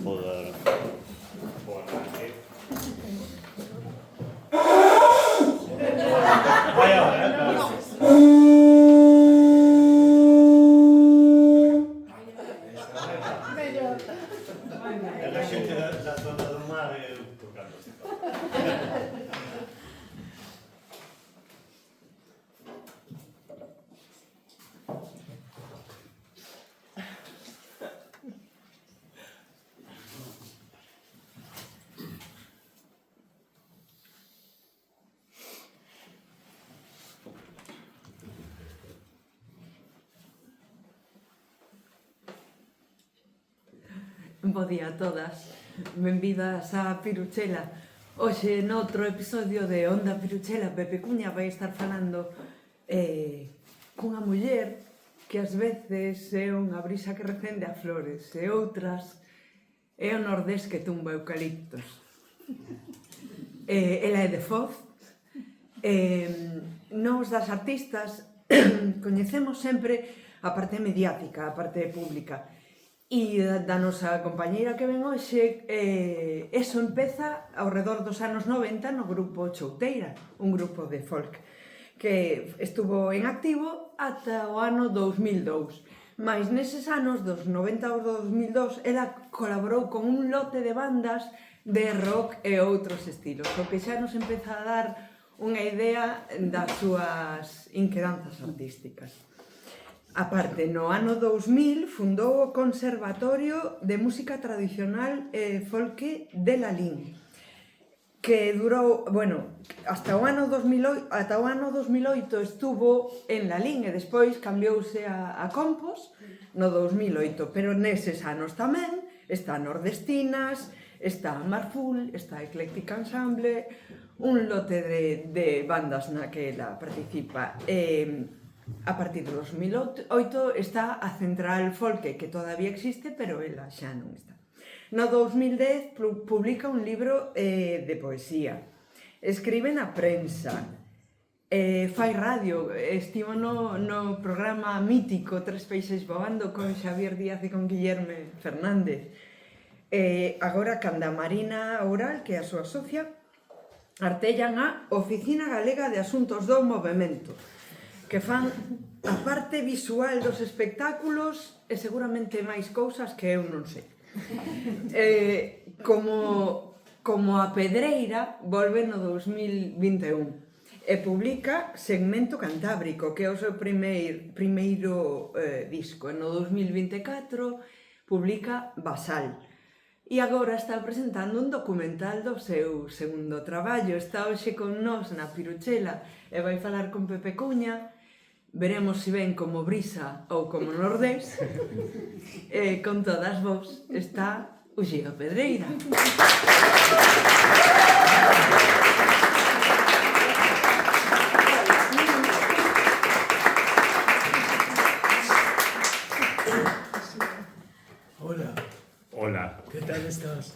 poder arranque. Vai ahora, la xente da zona do mar tocando así. Bo día a todas, benvidas a Piruchela. Hoxe, noutro episodio de Onda Piruchela, Pepe Cuña vai estar falando cunha muller que ás veces é unha brisa que recende a flores e outras é o nordés que tumba eucaliptos. Ela é de Foz. Nós das artistas coñecemos sempre a parte mediática, a parte pública. E da nosa compañeira que ven hoxe, eso empeza ao redor dos anos 90 no grupo Chouteira, un grupo de folk que estuvo en activo ata o ano 2002. Mais neses anos, dos 90 ao 2002, ela colaborou con un lote de bandas de rock e outros estilos, o que xa nos empeza a dar unha idea das súas inquedanzas artísticas. A parte, no ano 2000 fundou o Conservatorio de Música Tradicional e Folk de Lalín, que durou, hasta o ano 2008 estuvo en Lalín e despois cambiouse a Compos no 2008, pero neses anos tamén está Nordestinas, está Marful, está Eclectic Ensemble, un lote de bandas na que ela participa. A partir do 2008 está a Central Folk, que todavía existe, pero ela xa non está. No 2010 publica un libro de poesía, escribe na prensa, fai radio, estivo no programa mítico Tres Peixes Voando con Xavier Díaz e con Guillerme Fernández. Agora, canda Marina Oural, que é a súa socia, artellan a Oficina Galega de Asuntos do Movemento, que fan a parte visual dos espectáculos e seguramente máis cousas que eu non sei. Como a Pedreira volve no 2021 e publica Segmento Cantábrico, que é o seu primeiro disco. No 2024 publica Basal. E agora está presentando un documental do seu segundo traballo. Está hoxe con nós na Piruchela e vai falar con Pepe Cuña. Veremos se ven como brisa ou como nordés. Con todas vos está Uxío Pedreira. Hola. ¿Qué tal estás?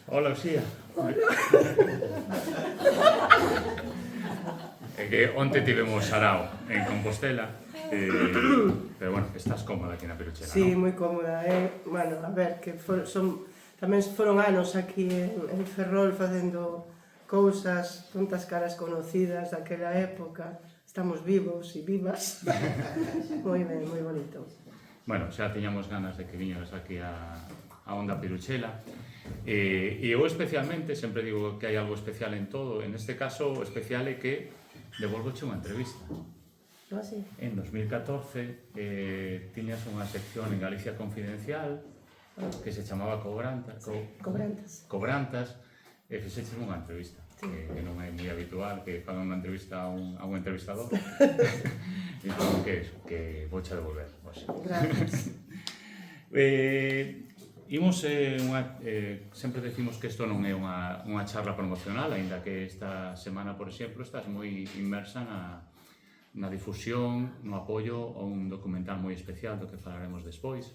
Hola, Uxía. É que onte tivemos sarao en Compostela, pero bueno, estás cómoda aquí na Piruchela, Sí, non? moi cómoda, Bueno, a ver, que tamén foron anos aquí en Ferrol facendo cousas, tantas caras conocidas daquela época. Estamos vivos e vivas. Moi ben, moi bonito. Bueno, xa tiñamos ganas de que viñeras aquí a Onda Piruchela. E eu especialmente, sempre digo que hai algo especial en todo, en este caso o especial é que devolvoche unha entrevista. ¿No así? En 2014 tiñas unha sección en Galicia Confidencial que se chamaba Cobrantas, e fixeches unha entrevista, que non é moi habitual que fagan unha entrevista a un entrevistador. Entón, que vouche devolver. Gracias. Sempre decimos que isto non é unha charla promocional, aínda que esta semana, por exemplo, estás moi inmersa na difusión, no apoio a un documental moi especial do que falaremos despois,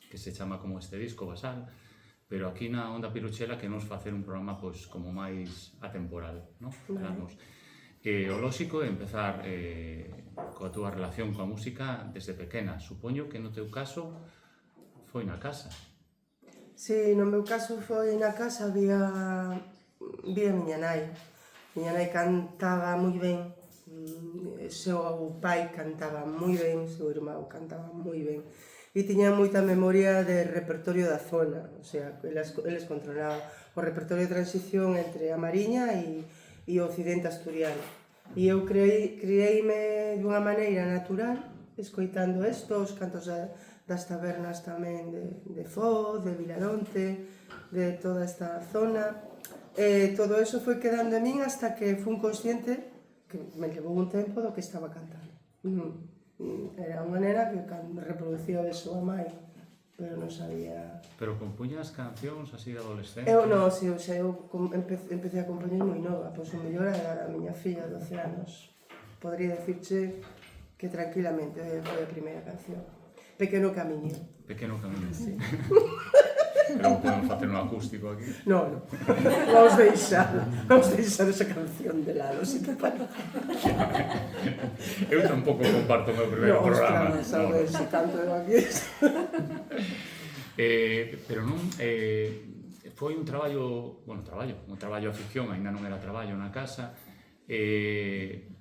que se chama como este disco, Basal, pero aquí na Onda Piruchela que nos facer un programa como máis atemporal, non? O lóxico é empezar coa túa relación coa música desde pequena. Supoño que no teu caso foi na casa. Si, no meu caso foi na casa, vía a miña nai. Miña nai cantaba moi ben, seu pai cantaba moi ben, seu irmão cantaba moi ben. E tiña moita memoria de repertorio da zona, o sea, eles controlaban o repertorio de transición entre a Mariña e o occidente asturiano. E eu criei-me dunha maneira natural, escoitando isto, os cantos das tabernas tamén de Foz, de Vilaronte, de toda esta zona. Todo eso foi quedando en min hasta que fui consciente que me levou un tempo do que estaba cantando. Era unha nena que reproducía de súa mai, pero non sabía... Pero compuñas cancións así de adolescente? Eu non, si, o sea, eu empecé a compoñer moi nova, pois o mellor era a miña filla, 12 anos. Podría decirche que tranquilamente foi a primeira canción. Pequeno camiño. Pequeno camiño, sí. Pero podemos facer un acústico aquí. Non, vamos deixar esa canción de lado, se te parece. Eu tampouco comparto o meu primeiro programa. Non, sabes, se canto eu aquí. Pero non, foi un traballo a ficción, ainda non era traballo na casa,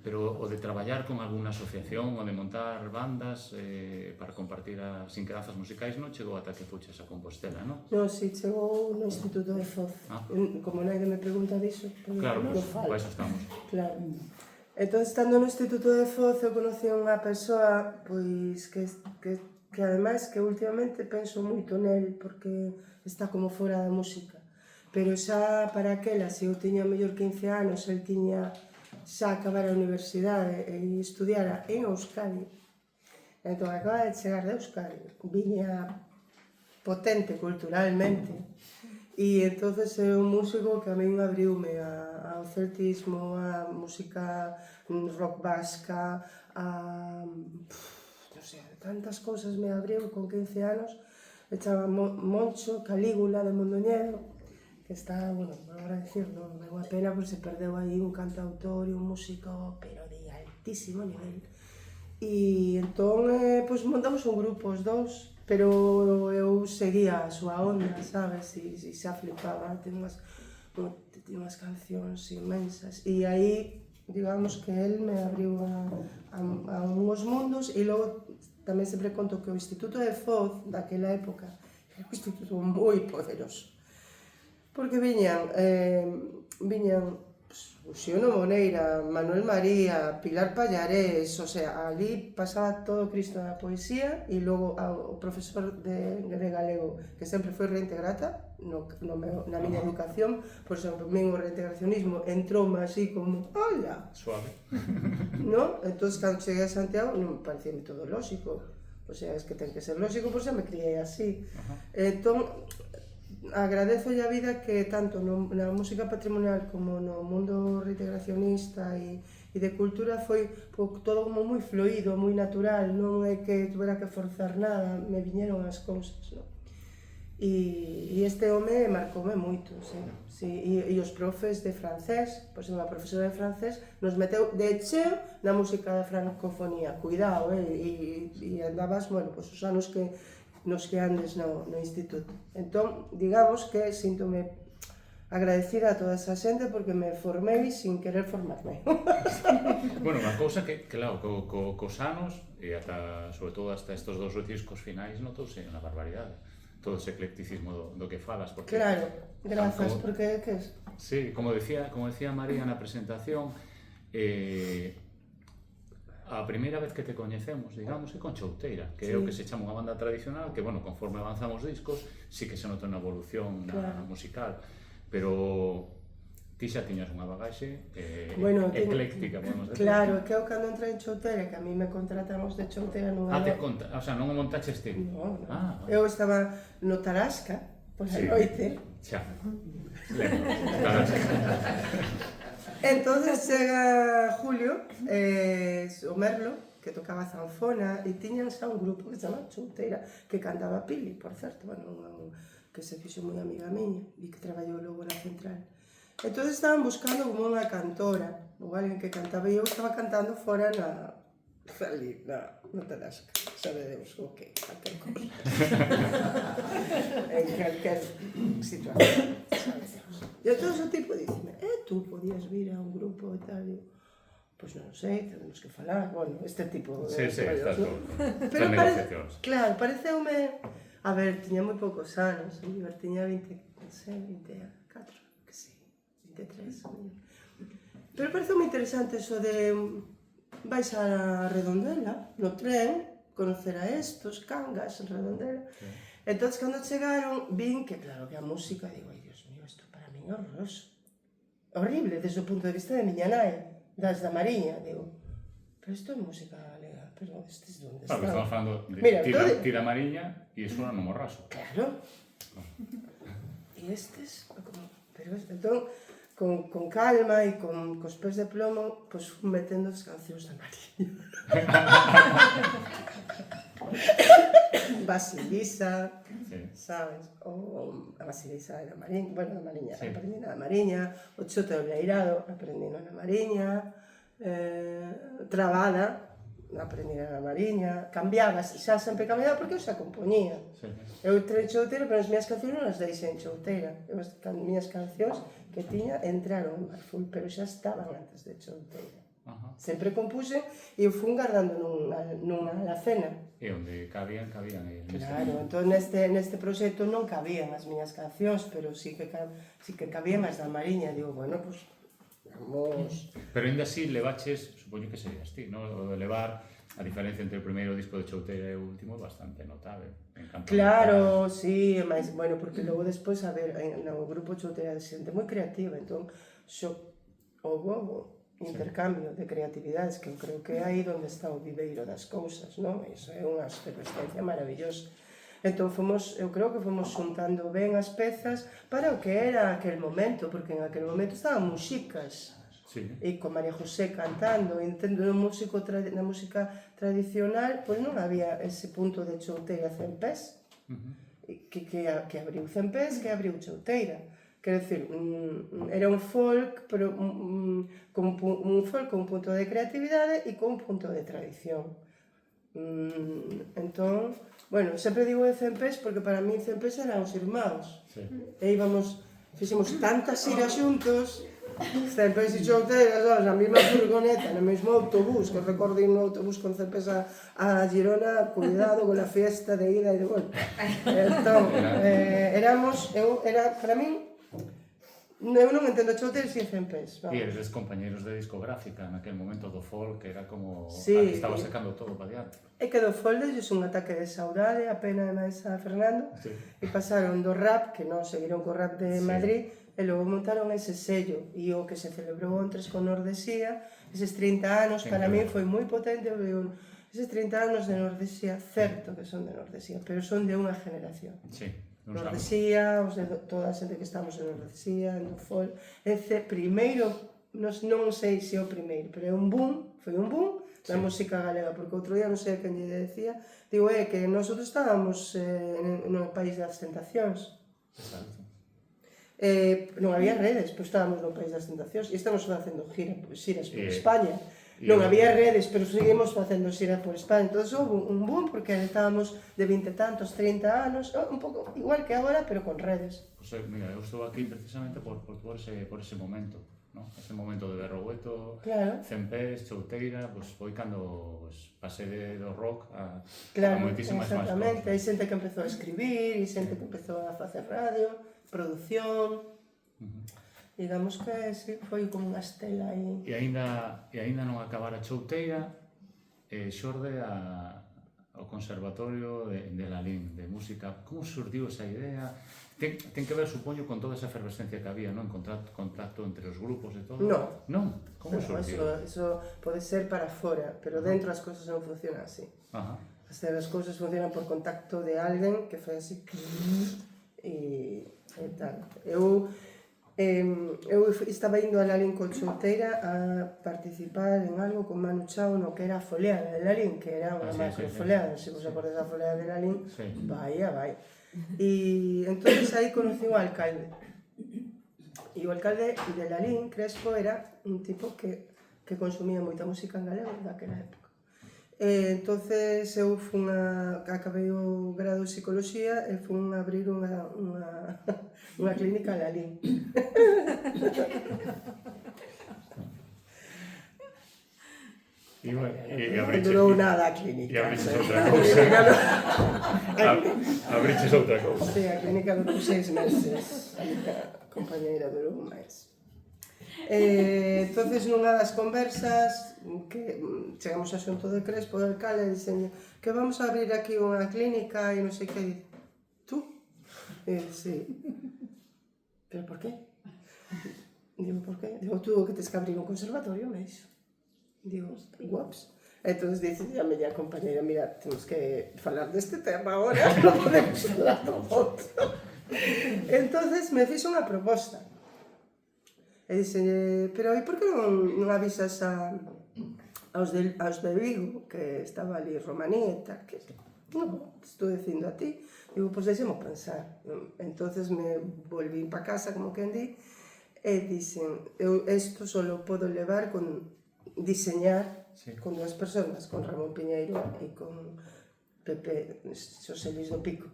pero o de traballar con algunha asociación ou de montar bandas para compartir as inquedanzas musicais non chegou ata que fuches a Compostela, non? Non, si, chegou no Instituto de Foz. Como naide me pregunta diso, claro, pues, para eso estamos. Claro. Entón, estando no Instituto de Foz, eu conocí a unha persoa pois que ademais que últimamente penso moito nel porque está como fora da música. Pero xa para aquela, se eu tiña mellor 15 anos, el tiña xa acabar a universidade e estudiara en Euskadi. Entón, acaba de chegar de Euskadi, viña potente culturalmente, e entonces é un músico que a min abriume ao celtismo, a música rock vasca, non sei, tantas cousas me abriu con 15 anos. E chama Moncho Calígula de Mondoñedo, que está, bueno, agora decir, non é unha pena porque se perdeu aí un cantautor e un músico, pero de altísimo nivel. E entón, pois montamos un grupo os dous, pero eu seguía a súa onda, sabes, e xa flipaba, tiña unhas cancións inmensas, e aí, digamos que el me abriu a unhos mundos, e logo tamén sempre conto que o Instituto de Foz, daquela época, era un instituto moi poderoso. Porque viñan Uxíono Moneira, Manuel María, Pilar Pallarés, o sea, ali pasaba todo o Cristo da poesía e logo o profesor de galego, que sempre foi reintegrata na miña educación, por exemplo, o reintegracionismo entroume así como, hola, suave. No? Entón, cando cheguei a Santiago, non me parecía metodolóxico, o sea, es que ten que ser lóxico, por xa me criei así. Entón, agradezo a vida que tanto na música patrimonial como no mundo reintegracionista e de cultura foi todo como moi fluido, moi natural, non é que tuvera que forzar nada, me viñeron as cousas, non? E este home marcoume moito, sí. E os profes de francés, pois unha profesora de francés nos meteu de cheo na música da francofonía, cuidado, e andabas, bueno, pois os anos nos que andes no instituto. Entón, digamos que síntome agradecida a toda esa xente porque me formei sin querer formarme. Bueno, unha cousa que, claro, cos anos, e ata, sobre todo hasta estos dos discos finais, notouse unha barbaridade. Todo ese eclecticismo do que falas. Porque, claro, grazas, porque que es? Sí, como decía María na presentación, a primeira vez que te coñecemos, digamos, é con Chouteira, que é o que se chama unha banda tradicional, que, bueno, conforme avanzamos discos, sí que se nota unha evolución musical, pero ti xa tiñas unha bagaxe ecléctica, podemos decir. Claro, que eu cando entrei en Chouteira, que a mí me contratamos de Chouteira nunha... o sea, non o montaches ti? Non. Eu estaba no Tarasca, pola noite. Xa, lembro, Tarasca. Entonces chega Julio, o Merlo, que tocaba zanfona, e tiñan xa un grupo que se chama Chouteira, que cantaba Pili, por certo, bueno, que se fixo moi amiga miña, e que traballou logo na central. Entón estaban buscando como unha cantora, ou alguén que cantaba, e eu estaba cantando fora no Tarasca, sabe Deus o que, calquer cosa. en calquer situación, sabes? E entón o tipo dicime, tú podías vir a un grupo e tal, e pois non sei, temos que falar, bueno, este tipo de Sí, está rollos, todo. ¿no? Son negociacións. Claro, pareceume, a ver, tiña moi poucos anos, tiña 20, non sei, 24, que sei, 23, a mellor. Pero pareceume interesante eso de vais a Redondela, no tren, conocer a estos, Cangas, en Redondela. Sí. Entón, cando chegaron, vin que, claro, que a música, digo, ai, Dios mío, isto para min é horroroso. Horrible, desde o punto de vista de miña nai, das da Mariña, digo, pero isto é música galega, pero estes donde Claro, están? estamos falando de Mira, tira Mariña e suena no Morraso. Claro. E estes, como, pero entón, con calma e cos pés de plomo, pois fui metendo as cancións da Mariña. Basilisa, Sí. sabes? O a Basilisa era Mariña, bueno, da Mariña, Sí. aprendí na Mariña, o Chote do Leirado, aprendí na Mariña, Trabada, aprendí na Mariña, cambiaba, xa sempre cambiaba porque eu xa compoñía. Sí. Eu entrei chouteira, pero as miñas cancións non as deixei en chouteira. As miñas cancións que tiña entraron en Marful, pero xa estaban antes de chouteira. Ajá. Sempre compuse e eu fui guardando nunha alacena. E onde cabían aí. Claro, entón neste proxecto non cabían as miñas cancións, pero sí que cabían as da Mariña. Digo, bueno, pues, vamos... Pero ainda así levaches, supoño que serías ti, ¿no? O de levar a diferencia entre o primeiro disco de Chouteira e o último é bastante notable. Claro, sí, máis, bueno, porque logo despois, a ver, no grupo Chouteira de xente moi creativa, entón, houve intercambio de creatividades, que eu creo que é aí onde está o viveiro das cousas, non? Iso é unha efervescencia maravillosa. Entón, eu creo que fomos xuntando ben as pezas para o que era aquel momento, porque en aquel momento estaban muxicas, sí. E con María José cantando, entendo na música tradicional, pois non había ese punto de Chouteira Cempés, que abriu Cempés, que abriu Chouteira. Quero dicir, era un folk, pero un folk con un punto de creatividade e con un punto de tradición. Entón, bueno, sempre digo de Cempés porque para mí Cempés eran os irmáns. Sí. E fixemos tantas iras xuntos, Cempés e Chouteira, sabes, na mesma furgoneta, no mesmo autobús, que recordo ir no autobús con Cempés a Girona, cuidado con a fiesta de ida e de volta. Entón, para min, eu non entendo Chouteira sin Cempés. E eres compañeros de discográfica naquele momento do folk, que era como Sí, que estaba sacando todo para diante. É que do folk é un ataque de saudade, a pena e máis a Fernando, Sí. e pasaron do rap, que non seguiron co rap de Sí. Madrid, e logo montaron ese sello, e o que se celebrou ontres con Nordesía, eses 30 anos, para mí foi moi potente, eses 30 anos de Nordesía, certo que son de Nordesía, pero son de unha generación. Sí. Nordesía, os de toda a xente que estamos en Nordesía, en Fol, primeiro, non sei se é o primeiro, pero é un boom, foi un boom da música galega, porque outro día non sei quen lle decía, digo, que nosotros estábamos no país das tentacións. Exacto. Non había redes, pois estábamos no país das tentacións e estamos facendo xiras por España. E Non había redes, pero seguimos facendo xira por España. Entón, houve un boom, porque estábamos de 20 e tantos, 30 anos, un pouco igual que agora, pero con redes. Pues, mira, eu estou aquí precisamente por ese momento, ¿no? Ese momento de Berrogueto, Claro. Cempés, Chouteira, pues foi cando pasei do rock a Claro, moitísimas máis exactamente. Hai cousas. xente que empezou a escribir, hai xente que empezou a facer radio, produción. Digamos que sí, foi como unha estela aí. E aínda non acabara Chouteira, xorde ao Conservatorio de Lalín, de música. Como surdiu esa idea? Ten que ver, supoño, con toda esa efervescencia que había, non? Contacto entre os grupos e todo? Non. Non? Como surdiu? Eso pode ser para fora, pero dentro as cousas non funcionan así. Ajá. As cousas funcionan por contacto de alguén que fai así e tal. Eu estaba indo a Lalín con Chouteira a participar en algo con Manu Chao no que era a foleada de Lalín, que era unha macrofoleada, se vos acordes da foleada de Lalín, vai. E entón aí conocí o alcalde. E o alcalde de Lalín, Crespo, era un tipo que consumía moita música en galego daquela época. Entonces eu acabei o grado de psicología e fun a abrir unha clínica a Lalín. E Non durou nada a clínica. E abriches outra cousa. Abriches outra cousa. Sí, a clínica durou 6 meses. A compañeira durou máis. Entonces, nunha das conversas que chegamos a xunto de Crespo, do alcalde, dixen que vamos a abrir aquí unha clínica e non sei que. Tú? Sí. Pero por qué? Digo, por qué? Digo, tú que tes que abrir un conservatorio, me dixo. Digo, guaps. Entonces dice a miña compañera, mira, temos que falar deste tema agora, non podemos falar do outro. Entonces me fixo unha proposta. E dixen, pero e por que non avisas aos de Vigo, que estaba ali Romaní e tal, que non, estou dicindo a ti. Digo, pois deixemos pensar. Entonces me volví pa casa, como quen di, e dixen, eu isto só podo levar con diseñar con dúas persoas, con Ramón Piñeiro e con Pepe Xosé Luis do Pico,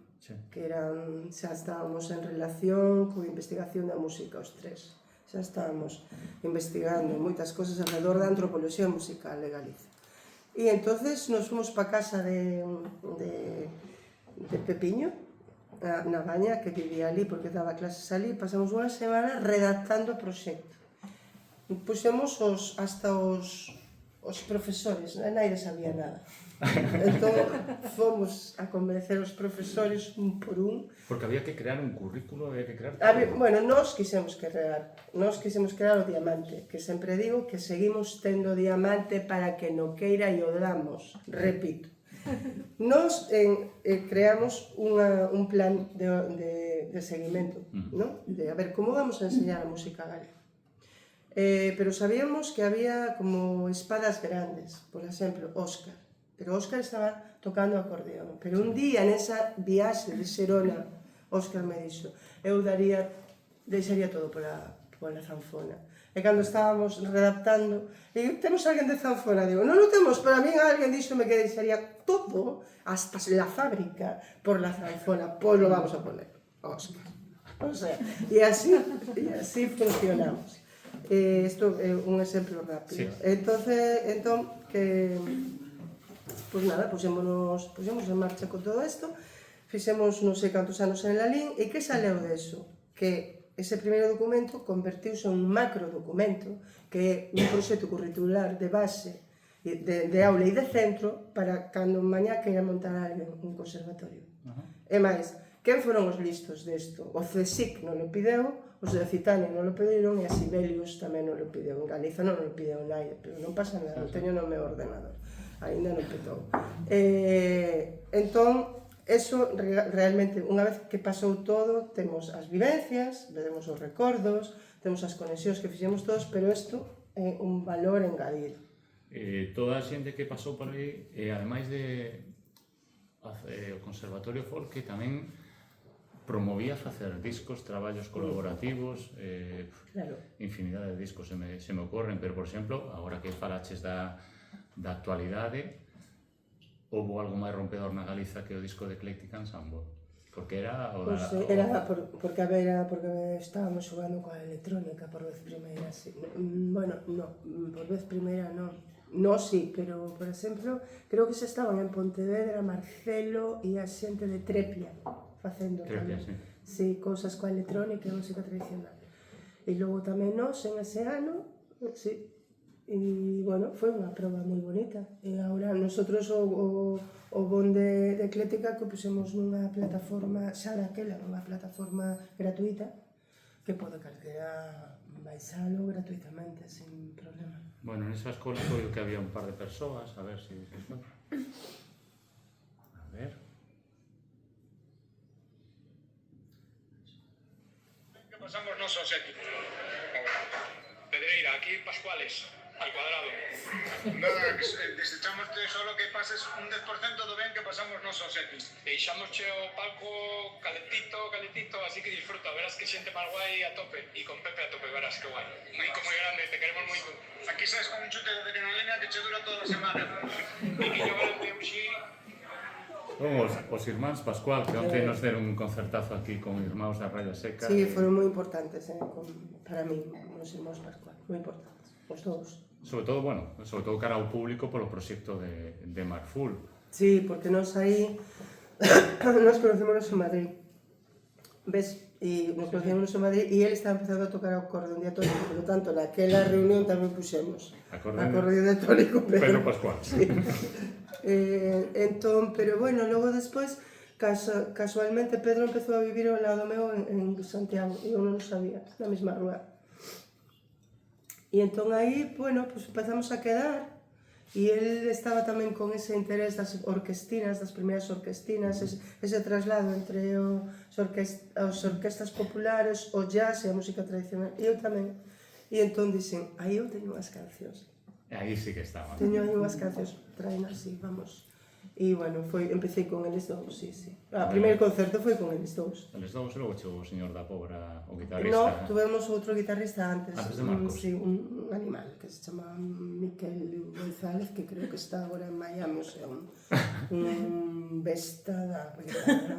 que eran, xa estábamos en relación coa investigación da música os tres. Xa estábamos investigando moitas cosas alrededor da antropoloxía musical de Galicia. E entonces nos fomos pa casa de Pepiño, na Baña, que vivía ali porque daba clases ali, pasamos unha semana redactando o proxecto. Puxemos hasta os profesores, naide sabía nada. Entón, fomos a convencer os profesores un por un. Porque había que crear un currículo, había que crear... Bueno, nós quisemos crear o diamante, que sempre digo que seguimos tendo diamante para que no queira e o damos, repito. Nos creamos un plan de seguimento, ¿no? De a ver, como vamos a enseñar a música galega? Pero sabíamos que había como espadas grandes, por exemplo, Óscar. Pero Óscar estaba tocando acordeón. Pero un día, nesa viaxe de Xerona, Óscar me dixo, eu deixaría todo pola zanfona. E cando estábamos redactando, digo, temos alguén de zanfona? Digo, non o temos, pero a mí alguén díxome que deixaría todo, hasta la fábrica, por la zanfona. Pois lo vamos a poner, Óscar. O sea, e así funcionamos. Isto é un exemplo rápido. Entón, que... Pois nada, puxemos en marcha con todo isto, fixemos non sei cantos anos en Lalín, e que saleu deso? Que ese primeiro documento convertiuse en un macro documento, que é un proxecto curricular de base, de aula e de centro, para cando mañá queira montar un conservatorio. E máis, quen foron os listos desto? O CSIC non lo pideu, os de Citania non lo pediron e a Sibelius tamén non lo pideu. En Galiza non lo pideu naide, pero non pasa nada, non teño no meu ordenador. Ainda non petou. Entón, eso realmente, unha vez que pasou todo, temos as vivencias, temos os recordos, temos as conexións que fixemos todos, pero isto é un valor engadido. Toda a xente que pasou por aí, ademais de o Conservatorio Folk, que tamén promovía facer discos, traballos colaborativos, infinidade de discos se me ocorren, pero, por exemplo, agora que falaches da actualidade, houve algo máis rompedor na Galiza que o disco de Eclectic Ensemble? Porque era... Porque estábamos xogando coa electrónica por vez primeira, sí. Bueno, non, por vez primeira non. Non, sí, pero, por exemplo, creo que se estaban en Pontevedra, Marcelo e a xente de Trepia facendo Trepia, sí. Sí, cousas coa electrónica e música tradicional. E logo tamén nós, en ese ano, sí. E, bueno, foi unha proba moi bonita. E agora, nosotros o bon de Ecléctica que pusemos nunha plataforma, xa daquela, nunha plataforma gratuita, que pode calquera baixalo gratuitamente, sin problema. Bueno, nesa escola foi que había un par de persoas, a ver se foi. A ver... Que pasamos nos ao sétimo. Pedreira, aquí Pascuales. Al cuadrado. Nada, desechamos solo que pases un 10% do ben que pasamos nos ao sétimo. Deixamos che o palco calentito, así que disfruta, verás que xente máis guai a tope, e con Pepe a tope, verás que guai. Nico moi grande, te queremos moito. Aquí sabes con un chute de adrenalina que che dura toda a semana. Niquillo grande, uxi. Os irmáns Pascual, que onte nos deron un concertazo aquí con Irmáns da Raya Seca. Sí, foron moi importantes para mí, os irmãos Pascual, moi importantes, os dous. Sobre todo cara ao público polo proxecto de Marful. Sí, porque nos aí nos conocemos en Madrid, ves? E nos conocemos en Madrid e ele estaba empezando a tocar o acordeón diatónico, por lo tanto, naquela reunión tamén puxemos acordeón diatónico Pedro Pascual. Sí. Entón, pero bueno, logo despois casualmente Pedro empezou a vivir ao lado meu en Santiago e eu non o sabía, na mesma rúa. E entón aí, bueno, pues empezamos a quedar e el estaba tamén con ese interés das orquestinas, das primeiras orquestinas, ese traslado entre as orquestas populares, o jazz e a música tradicional. E eu tamén. E entón dixen, aí eu teño unhas cancións. Aí sí que estaba. Teño aí unhas cancións, traen así, vamos. E, bueno, empecé con eles dous, sí. O primeiro concerto foi con eles dous. Eles dous, logo chegou o señor da Pobra, o guitarrista. No, tuvemos outro guitarrista antes. Antes de Marcos. Sí, un animal que se chama Miquel González, que creo que está agora en Miami, o sea, un besta da guitarra,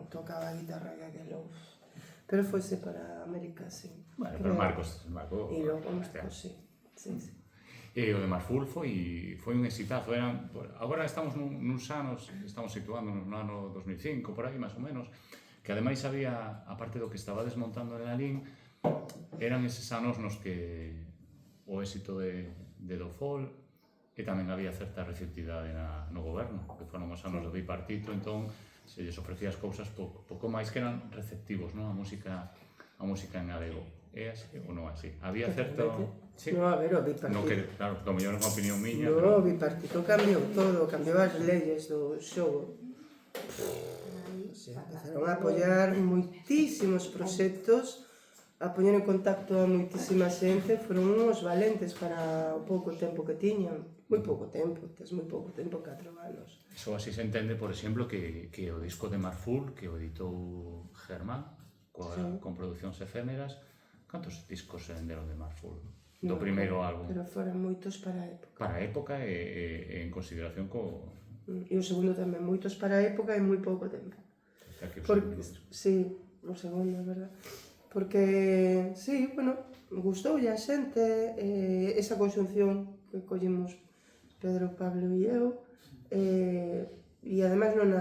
tocaba a guitarra que aquelo. Pero foise para América, sí. Bueno, pero Marcos. E logo Marcos, sí. E o de Marful foi un exitazo. Agora estamos nuns anos, estamos situándonos no ano 2005, por aí, máis ou menos, que ademais había, aparte do que estaba desmontando en Lalín, eran eses anos nos que o éxito de Dofol e tamén había certa receptividade no goberno, que foron os anos do bipartito, entón se lles ofrecía as cousas pouco máis que eran receptivos, non? A música en galego. É así ou non así? Había certo... Sí. No, a ver, o bipartito... No, que, claro, do mellor é unha opinión miña. No, o bipartito cambiou todo, cambiou as leyes do xogo. Empezaron a apoiar moitísimos proxectos, a poñer en contacto a moitísima xente, foron uns valentes para o pouco tempo que tiñan. Moi pouco tempo, 4 anos. Iso así se entende, por exemplo, que o disco de Marful, que o editou Germán, con producións efémeras, cantos discos se venderon de Marful? Do primeiro álbum. Pero foran moitos para a época. Para a época e en consideración co... E o segundo tamén, moitos para a época e moi pouco tempo. Sí, o segundo, é verdad. Porque, sí, bueno, gustoulle a xente esa conxunción que collimos Pedro, Pablo e eu, e ademais non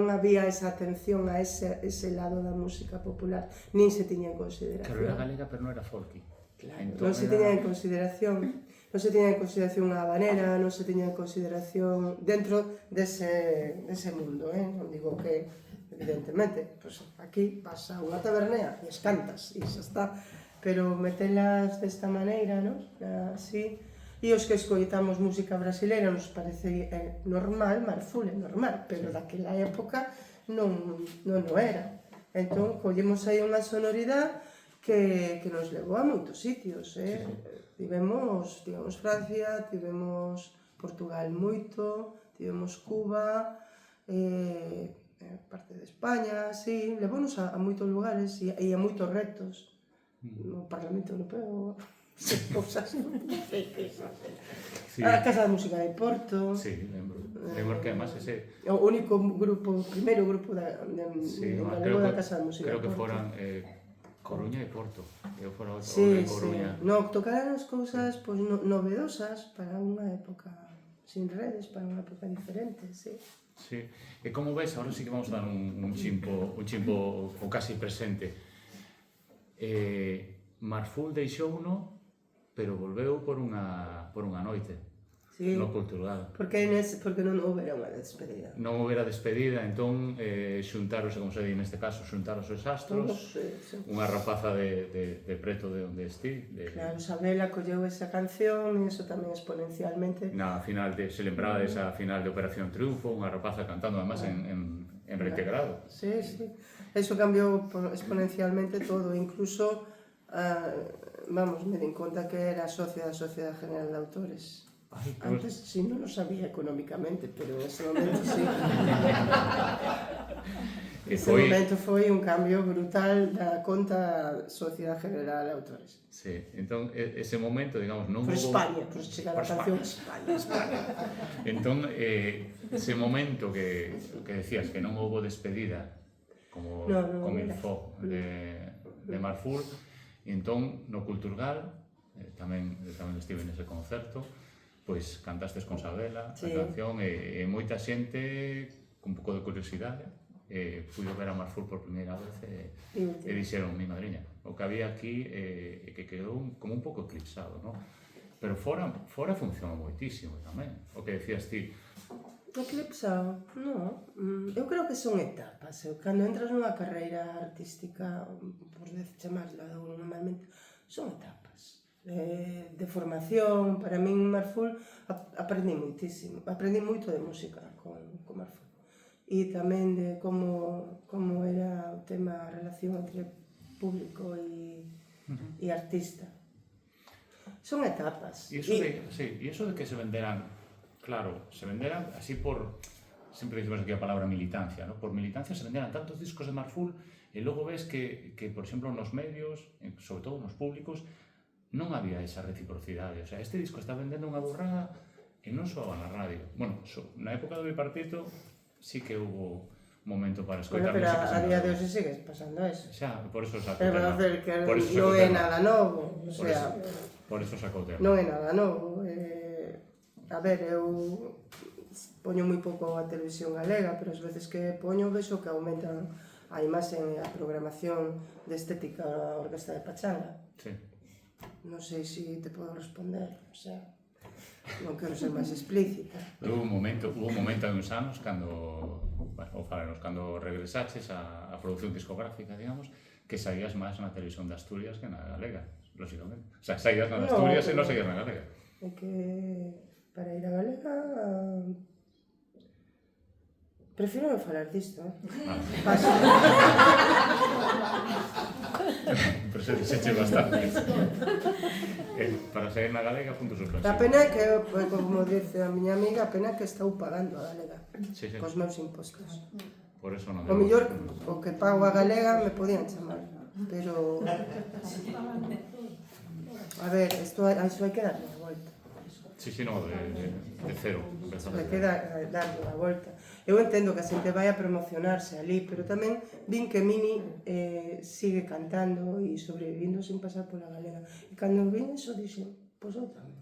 había esa atención a ese lado da música popular, nin se tiña en consideración. Claro, era galega, pero non era folky. Claro, non se tiña en consideración a habanera, non se tiña en consideración dentro dese mundo, non digo que, evidentemente, pues aquí pasa unha tabernea e as cantas, e xa está, pero metelas desta maneira, non? Así, e os que escoitamos música brasileira nos parece normal, Marful é normal, pero daquela época non o era. Entón, collemos aí unha sonoridade que nos levou a moitos sitios, Tivemos Francia, tivemos Portugal moito, tivemos Cuba, parte de España, sí, levounos a moitos lugares e a moitos retos. No Parlamento Europeo, cousas, non sei que a Casa da Música de Porto. Sí, lembro que además ese... O único grupo, o primeiro grupo da Casa da Música de Porto. Creo que foran Coruña e Porto. Eu fora o de Coruña. No, tocaran as cousas novedosas para unha época sin redes, para unha época diferente, sí. Sí, e como ves, agora sí que vamos a dar un chimpo o casi presente. Marful deixou uno, pero volveu por unha noite. Sí, no Cultural. Porque non houbera unha despedida. Non houbera despedida, entón xuntaronse, como se di neste caso, xuntaronse os astros, unha rapaza de preto de onde esti. Claro, Sabela colleu esa canción e iso tamén exponencialmente. Na final, se lembraba desa final de Operación Triunfo, unha rapaza cantando, además, en reintegrado. Sí, sí. Eso cambiou exponencialmente todo, incluso, vamos, me din conta que era socia da Sociedade General de Autores. Ai, pues, Antes sí non lo sabía económicamente, pero en ese momento sí. e Ese momento foi un cambio brutal da conta Sociedade General de Autores. Sí, entón, ese momento, digamos, non Por hubo... España, por chegar a Por canción España. Entón, ese momento que decías que non houbo despedida como No, non con era. Ilfo de Marful, e entón no Culturgal tamén estive nese concerto, pois cantastes con Sabela Sí. a canción e moita xente con un pouco de curiosidade puido ver a Marful por primeira vez e dixeron, mi madriña, o que había aquí que quedou como un pouco eclipsado, non? Pero fora funcionou moitísimo tamén, o que decías ti. Eclipsado? No, eu creo que son etapas. Cando entras nunha carreira artística, por chamarla normalmente, son etapas. De formación, para min Marful aprendi moitísimo, aprendi moito de música con Marful. E tamén de como era o tema, a relación entre público e artista. Son etapas. E eso de que se venderan, claro, se venderan así por, sempre dicimos aquí a palabra militancia, ¿no? Por militancia se venderan tantos discos de Marful e logo ves que por exemplo, nos medios, sobre todo nos públicos, non había esa reciprocidade. O sea, este disco está vendendo unha burrada e non soaba na radio. Bueno, na época do Bipartito sí que hubo momento para escoitar Pero música. a día de hoxe sigues pasando eso. Xa, por eso sacou Pero tema. hacer que Por eso non sacou é tema. nada novo, o sea, Por eso sacou tema. non é nada novo. A ver, eu poño moi pouco a televisión galega, pero as veces que poño vexo que aumentan a imaxe e a programación de estética da Orquesta de Pachanga. Sí. Non sei se te podo responder, o sea, non quero ser máis explícita. Hubo un momento hai uns anos cando, bueno, cando regresaches a produción discográfica, digamos, que saías máis na televisión de Asturias que na galega, lógicamente. O sea, saías na de Asturias e non saías na galega. É que para ir a galega prefiro non falar disto, Paso. Pero se dixeche bastante. Para sair na galega, punto suspensivo. A pena é que, como dice a miña amiga, a pena é que estou pagando a galega Sí, sí. cos meus impostos. Por eso non O mellor, o que pago a galega me podían chamar, pero... A ver, isto hai que darle a volta. Sí, no, de cero. Hai que darle a volta. Eu entendo que a xente vai a promocionarse ali, pero tamén vin que Mini sigue cantando e sobrevivindo sin pasar pola galega. E cando vin iso, dixen, pois eu tamén.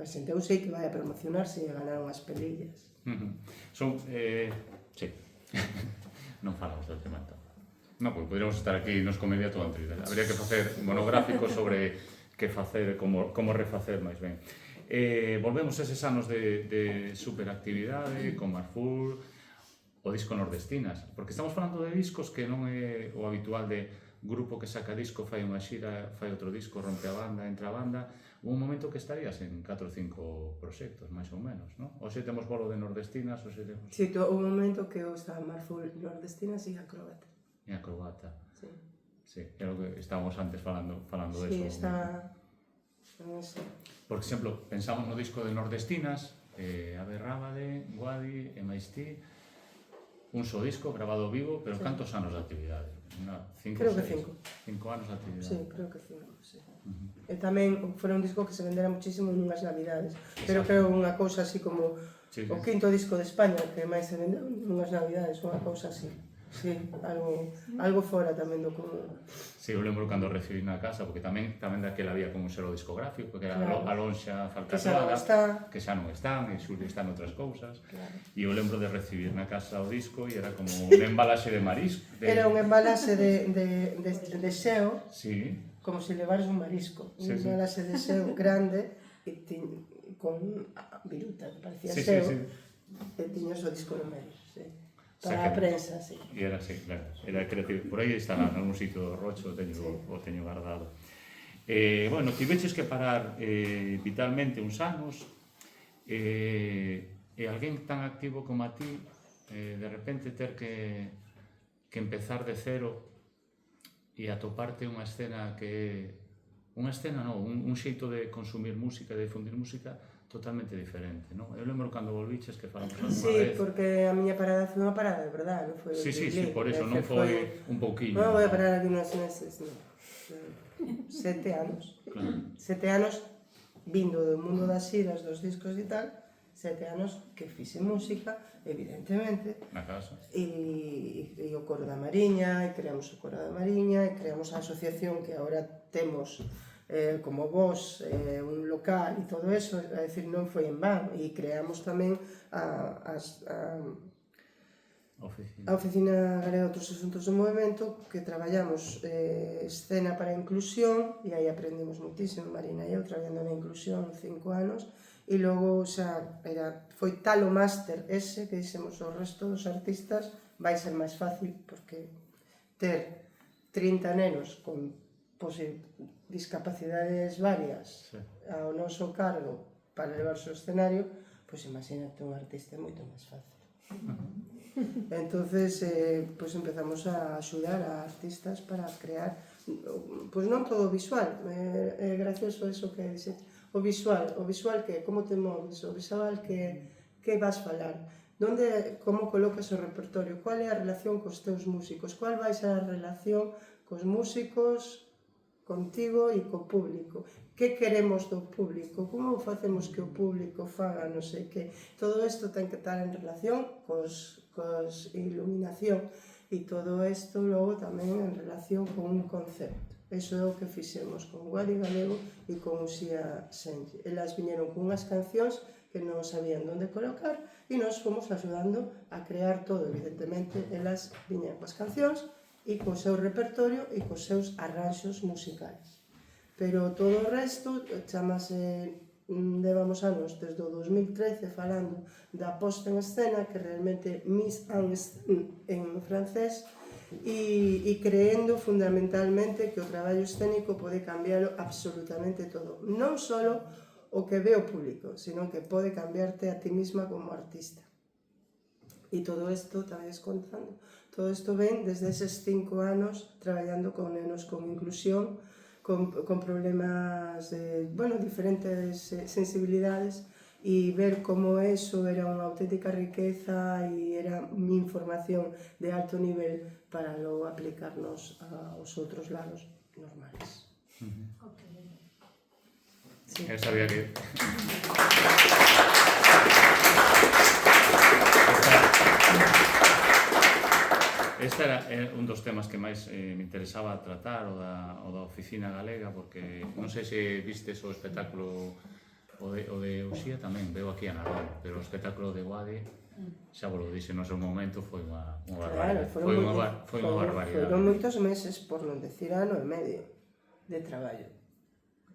A xente eu sei que vai a promocionarse e a ganar unhas pelillas. Son, sí, non falamos do tema entón. Non, pois podríamos estar aquí nos comedia todo antes. Habría que facer monográficos sobre que facer, como refacer máis ben. Volvemos a eses anos de superactividade con Marful, o disco Nordestinas, porque estamos falando de discos que non é o habitual de grupo que saca disco, fai unha xira, fai outro disco, rompe a banda, entra a banda. Hubo un momento que estarías en 4 ou 5 proxectos, máis ou menos, non? Hoxe temos bolo de Nordestinas, hoxe temos... Si, houve un momento que eu estaba en Marful, Nordestinas e Acrobata. E a Croata. Sí. Sí, é o que estábamos antes falando de Sí, eso. está... Non sei. Por exemplo, pensamos no disco de Nordestinas, Ave Rábade, Guadi e máis ti, un só disco grabado vivo, pero Sí. cantos anos de actividade? Creo que 5. 5 anos de actividade. Sí, creo que 5, sí. E tamén foi un disco que se vendera muchísimo nunhas navidades, pero creo unha cousa así como Sí, o quinto disco de España que máis se vendeu nunhas navidades, unha cousa así. Sí, algo fora tamén do común. Sí, eu lembro cando recibí na casa, porque tamén daquela había como un selo discográfico, que era Claro. Alonxa Que xa non Falcasada, está. que xa non están, e Xulio están outras cousas. Claro. E eu lembro de recibir na casa o disco e era como un embalaxe de marisco. Era un embalaxe de xeo, Sí, como se levares un marisco. Sí, Un sí. embalaxe de xeo grande e con viruta, que parecía Sí, xeo, sí. e tiñas o disco no medio, sí. O sea Para a que- prensa, sí. E era así, claro, era creativo. Por aí está en algún sitio do Rocho, o teño guardado. Bueno, tiveches que parar vitalmente uns anos, e alguén tan activo como a ti, de repente ter que empezar de cero e atoparte unha escena que... Unha escena non, un xeito de consumir música, de difundir música totalmente diferente, non? Eu lembro cando volviches que falamos algunha Sí, vez. porque a miña parada foi unha parada de verdade, non foi Sí, sí, de por eso, que non foi un pouquiño. Non vou a parar aquí uns meses, non. 7 anos. Claro. 7 anos vindo do mundo das xiras, dos discos e tal, 7 anos que fixe música, evidentemente, Na casa. e o Coro da Mariña, e creamos o Coro da Mariña, e creamos a asociación que agora temos como vos, un local e todo eso, é dicir, non foi en van, e creamos tamén a Oficina Galega de Outros Asuntos do Movemento, que traballamos escena para a inclusión, e aí aprendemos moitísimo, Marina e eu, traballando na inclusión 5 anos, e logo xa foi tal o máster ese que dixemos ao resto dos artistas vai ser máis fácil, porque ter 30 nenos con discapacidades varias ao noso cargo para levarse ao escenario, pois imagínate un artista é moito máis fácil. Entonces, pues empezamos a axudar a artistas para crear, pues non todo visual, é gracioso eso que dixe, o visual que, como te moves, o visual que vas falar, como colocas o repertorio, cual é a relación cos teus músicos, cual vai ser a relación cos músicos, contigo e co público. Que queremos do público? Como facemos que o público faga non sei que? Todo isto ten que estar en relación cos iluminación e todo isto logo tamén en relación con un concepto. Eso é o que fixemos con Guadi Galego e con Uxía Senlle. Elas viñeron con unhas cancións que non sabían onde colocar e nos fomos axudando a crear todo. Evidentemente, elas viñan coas cancións e co seu repertorio e cos seus arranxos musicais. Pero todo o resto chamase, levamos anos desde o 2013 falando da posta en escena, que realmente mise en scène en francés, e creendo fundamentalmente que o traballo escénico pode cambiarlo absolutamente todo. Non só o que ve o público, sino que pode cambiarte a ti mesma como artista. E todo isto, tamén contando, todo isto ven desde eses 5 anos traballando con nenos con inclusión, con problemas de, diferentes sensibilidades, e ver como eso era unha auténtica riqueza e era información de alto nivel para logo aplicarnos aos outros lados normales. Sí. Eu sabía que... Este era un dos temas que máis me interesaba tratar, o da Oficina Galega, porque non sei se vistes o espectáculo o de Uxía tamén, veo aquí a Narón, pero o espectáculo de Guadi, xa vos lo dixe no seu momento, foi unha barbaridade. Foi unha barbaridade. Foron moitos meses, por non decir ano e medio, de traballo.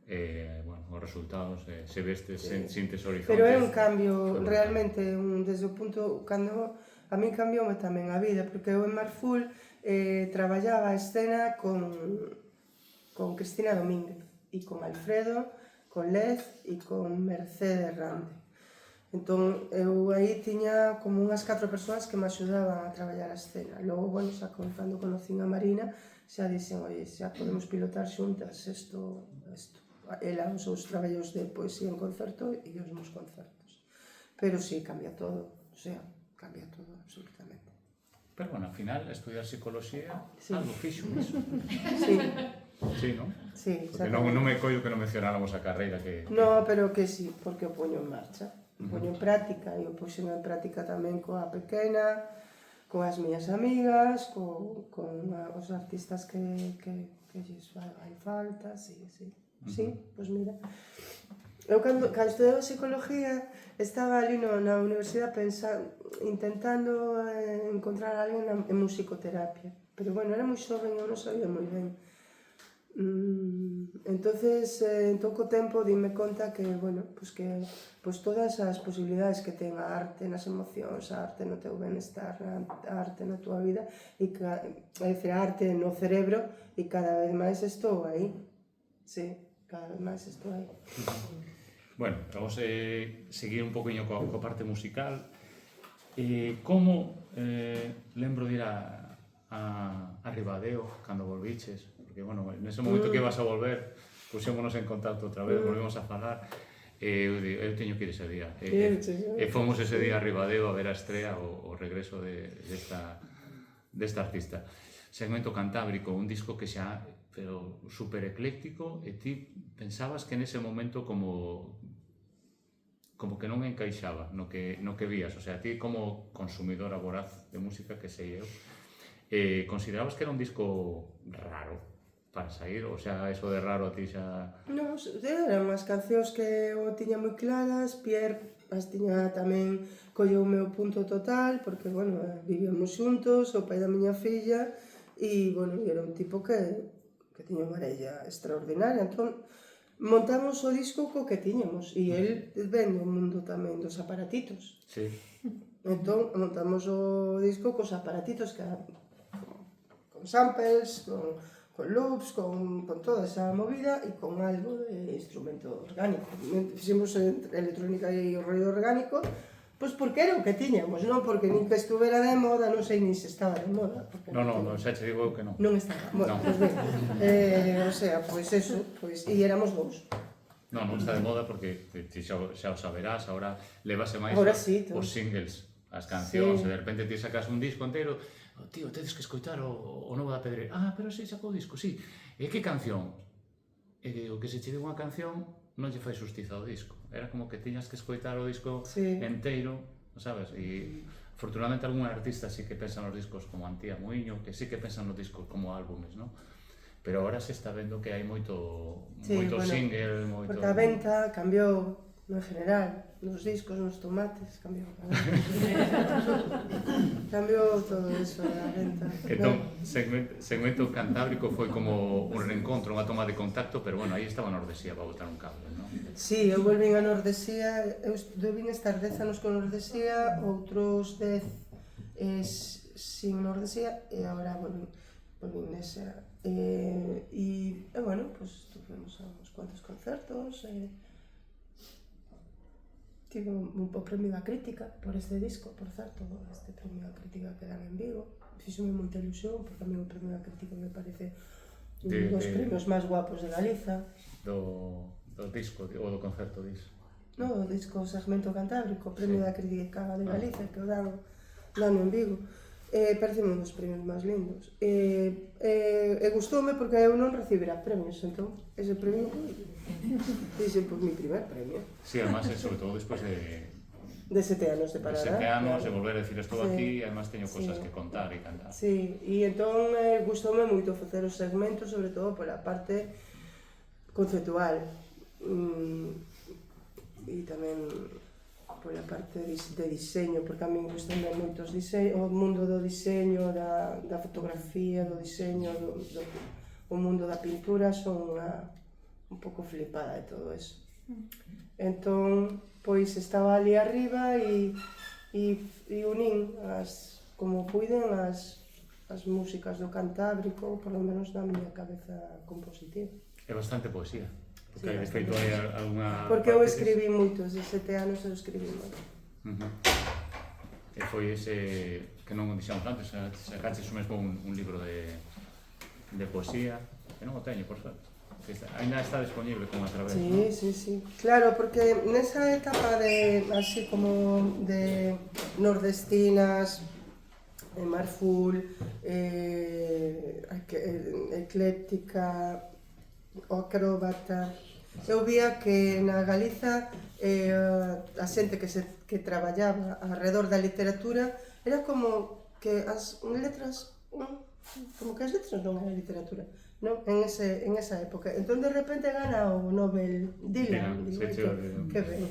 Os resultados, se vestes, sintes horizontes... Pero é un cambio, realmente, desde o punto, cando... A mí cambioume tamén a vida, porque eu en Marful traballaba a escena con Cristina Domínguez e con Alfredo, con Lez e con Mercedes Rande. Entón, eu aí tiña como unhas 4 persoas que me axudaban a traballar a escena. Logo, xa cando conocín a Marina, xa dixen, oi, xa podemos pilotar xuntas isto. Ela, os seus traballos de poesía en concerto e os meus concertos. Pero sí, cambia todo, cambia todo, absolutamente. Pero, bueno, ao final, estudiar psicología, algo fixo iso. Sí. Sí, non? Sí, porque non me collo que non mencionáramos a carreira que... No, pero que sí, porque o poño en marcha. O poño en práctica, e o poño en práctica tamén coa pequena, coas miñas amigas, con os artistas que lles fai falta, sí. Sí, pois mira. Eu cando estudaba psicología estaba ali na universidade intentando encontrar a alguén en musicoterapia, pero era moi xoven e eu non sabía moi ben. Entonces, en pouco tempo dime conta que, todas as posibilidades que ten a arte nas emocións, a arte no teu benestar, a arte na tua vida, é dicir, a arte no cerebro, e cada vez máis estou aí. Sí, cada vez máis estou aí. Bueno, vamos a seguir un poquinho coa parte musical. Como lembro de ir a Ribadeo cando volviches? Porque, nese momento que ibas a volver, puxémonos en contacto outra vez, volvemos a falar. Eu teño que ir ese día. E fomos ese día a Ribadeo a ver a estrela, o regreso desta artista. Segmento Cantábrico, un disco que xa, pero super ecléctico, e ti pensabas que nese momento como que non encaixaba no que vías, o sea, ti como consumidora voraz de música, que sei eu, considerabas que era un disco raro para sair, o sea, eso de raro a ti xa... Non, eran unhas cancións que eu tiña moi claras, Pierre as tiña tamén, colleu o meu punto total, porque, bueno, vivíamos xuntos, o pai da miña filla, e, bueno, era un tipo que tiña unha orella extraordinaria, entón, montamos o disco co que tiñamos, e el ven o mundo tamén dos aparatitos. Sí. Entón, montamos o disco cos aparatitos, que con samples, con loops, con toda esa movida e con algo de instrumento orgánico. Fixemos electrónica e o rollo orgánico, pois porque era o que tiñamos, non porque nin que estuvera de moda, non sei nin se estaba de moda. Non, xa che digo que non. Non estaba, bueno, pois ben. O sea, pois eso, e éramos dous. Non está de moda porque ti xa o saberás, agora levase máis os singles, as cancións, e de repente ti sacas un disco inteiro, tío, tedes que escoitar o novo da Pedre. Pero si, sacou o disco, si. E que canción? E o que se che digo unha canción non lle fai xustiza ao disco. Era como que tiñas que escoitar o disco enteiro, sabes? E afortunadamente algún artista sí que pensa nos discos como Antía Muiño, que sí que pensan nos discos como álbumes, non? Pero agora se está vendo que hai moito single, moito... Porque a venta cambiou, no general, nos discos, nos tomates, cambiou. Cambiou todo eso, a venta. Entón, segmento Cantábrico foi como un reencontro, unha toma de contacto, pero bueno, aí estaba Nordesía para botar un cable, non? Sí, eu volvín a Nordesía, eu vin estar 10 anos con Nordesía, outros 10 sin Nordesía, e agora volvín nesa. E, bueno, pues tuvemos uns cuantos concertos, tive un premio da crítica por este disco, por certo, este premio da crítica que dan en Vigo. Fixome moita ilusión, porque a mí o premio da crítica me parece un dos premios máis guapos de Galiza. Do disco, ou do concerto, dis? No, o disco Segmento Cantábrico, premio da crítica de Galiza, que o dan en Vigo. Pareceme un dos premios máis lindos. E gustoume porque eu non recibira premios, entón, ese premio dixe, pois, mi primer premio. Sí, además, sobre todo despois de 7 anos de parada. De 7 anos, de volver a decir, estou aquí, e además teño cosas que contar e cantar. Sí, e entón gustoume moito facer os segmentos, sobre todo pola parte conceptual. E tamén pola parte de diseño, porque a mí gustame moito o mundo do diseño, da fotografía, do diseño, o mundo da pintura, son un pouco flipada de todo eso. Entón, pois estaba ali arriba e unín como puiden as músicas do Cantábrico, por lo menos na miña cabeza compositiva. É bastante poesía. Porque hai feito aí alguna... Porque eu escribí moito, de 7 anos eu escribí moito. E foi ese que non dixamos antes, sacaches mesmo un libro de poesía, que non o teño, por suerte. Ainda está disponible como a través, non? Sí. Claro, porque nesa etapa de, así como de nordestinas, Marful, ecléctica, o acróbata, eu vía que na Galiza a xente que traballaba alrededor da literatura era como que as letras non era literatura, non? En esa época. Entón de repente gana o Nobel Dylan, que ben.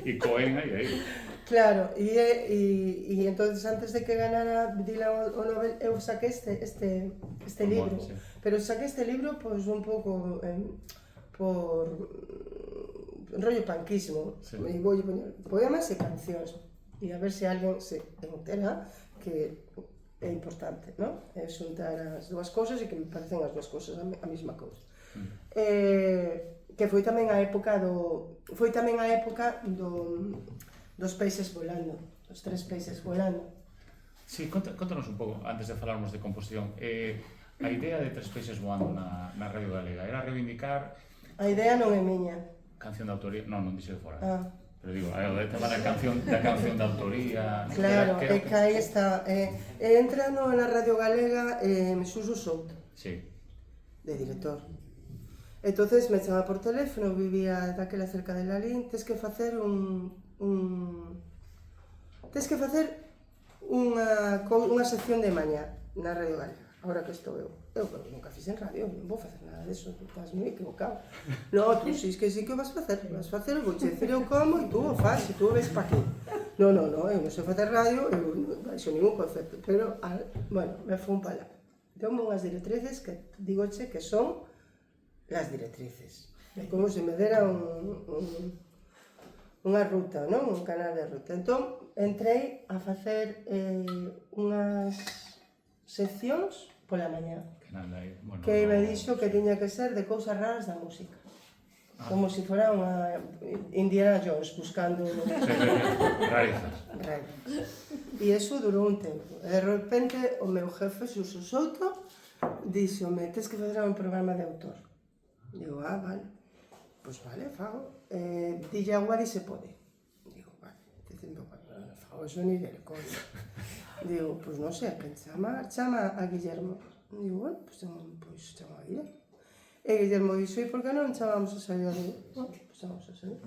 E Cohen aí. Claro, e entonces antes de que ganara Dylan o Nobel, eu saquei este libro. Pero saquei este libro pois un pouco por rollo panquismo. E vou poñer poemas e cancións. E a ver se alguén se entera que é importante, non? É xuntar as dúas cousas e que me parecen as dúas cousas a mesma cousa. Que foi tamén a época dos peixes volando, dos 3 peixes volando. Sí, contanos un pouco, antes de falarmos de composición, a idea de 3 peixes voando na Radio Galega era reivindicar A idea non é miña. Canción de autoría? Non dixo que fora. Ah. Pero digo, o tema da canción de autoría... Claro, é que aí está. Entra na Radio Galega Suso Souto, Sí. de director. Entonces me chama por teléfono, vivía daquela cerca de Lalín, tens que facer tens que facer unha sección de mañá na Radio Galega. Agora que estou eu nunca fixen radio, non vou facer nada deso, estás moi equivocado. No, tú sí que vas facer, eu vou te dicir eu como e tú o faz, e tú o ves pa aquí. No, eu non sei facer radio, eu non baixo ningún concepto, pero, bueno, me fun para lá. Deu-me unhas directrices que digoche que son las directrices. É como se me dera unha ruta, non? Un canal de ruta. Entón, entrei a facer unhas seccións pola mañá. Que me dixo que tiña que ser de cousas raras da música. Como se fora unha Indiana Jones buscando... Rarezas. E iso durou un tempo. E de repente o meu jefe, Suso Souto, díxome, tens que fazer un programa de autor. Digo, vale. Pois vale, fago. Dille a Guadi se pode. Digo, vale. Dicendo, non fago eso ni del coño. Digo, pois non sei, quen chama a Guillermo. Digo, bueno, pois chama a Guillermo. E Guillermo dixo, e por que non chamamos a salir? Digo, bueno, pois chamamos a salir.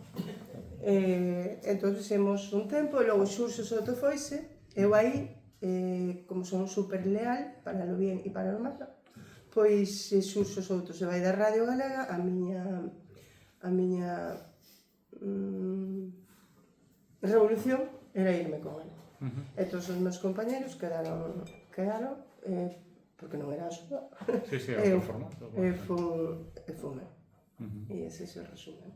Entón fixemos un tempo, e logo Xurxo Soto foise, eu aí, como son super leal, para lo bien e para lo malo, pois Xurxo Souto se vai da Radio Galega, a miña revolución era irme con ele. E todos os meus compañeros quedaron, porque non era a súa. Sí, era o formato. E fun eu. E ese é o resumen.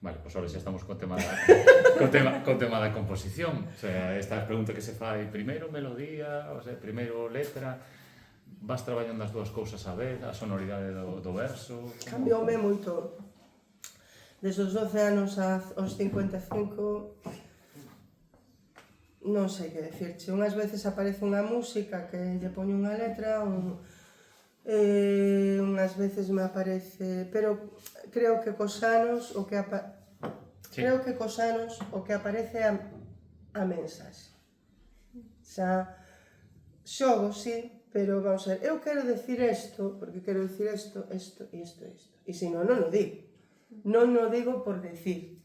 Vale, pois ahora xa estamos co tema da composición. O sea, esta pregunta que se fai primeiro melodía, o sea, primeiro letra, vas traballando as dúas cousas a vez, a sonoridade do verso... Cambioume moito. Desde os 12 anos aos 55, non sei que decirche. Unhas veces aparece unha música que lle poño unha letra, unhas veces me aparece... Pero creo que cos anos o que aparece é a mensaxe. Xa, xogo, sí, pero vamos a ver, eu quero decir isto, porque quero decir isto e isto. E se non o digo. Non o digo por decir.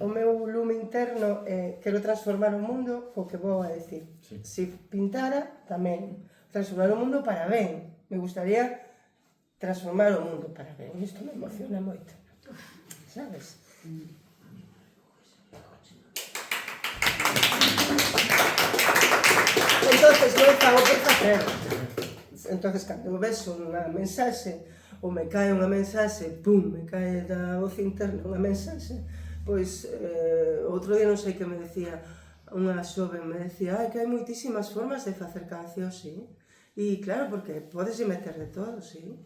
O meu lume interno quero transformar o mundo co que vou a decir. Se pintara, tamén. Transformar o mundo para ben. Me gustaría transformar o mundo para ben. Isto me emociona moito. Sabes? Entonces, non fago por facer. Entonces, cando ves unha mensaxe, ou me cae unha mensaxe, pum, me cae da voz interna unha mensaxe, pois, outro día non sei que me decía, unha xoven me decía, que hai moitísimas formas de facer cancións, sí. E claro, porque podes meter de todo, sí.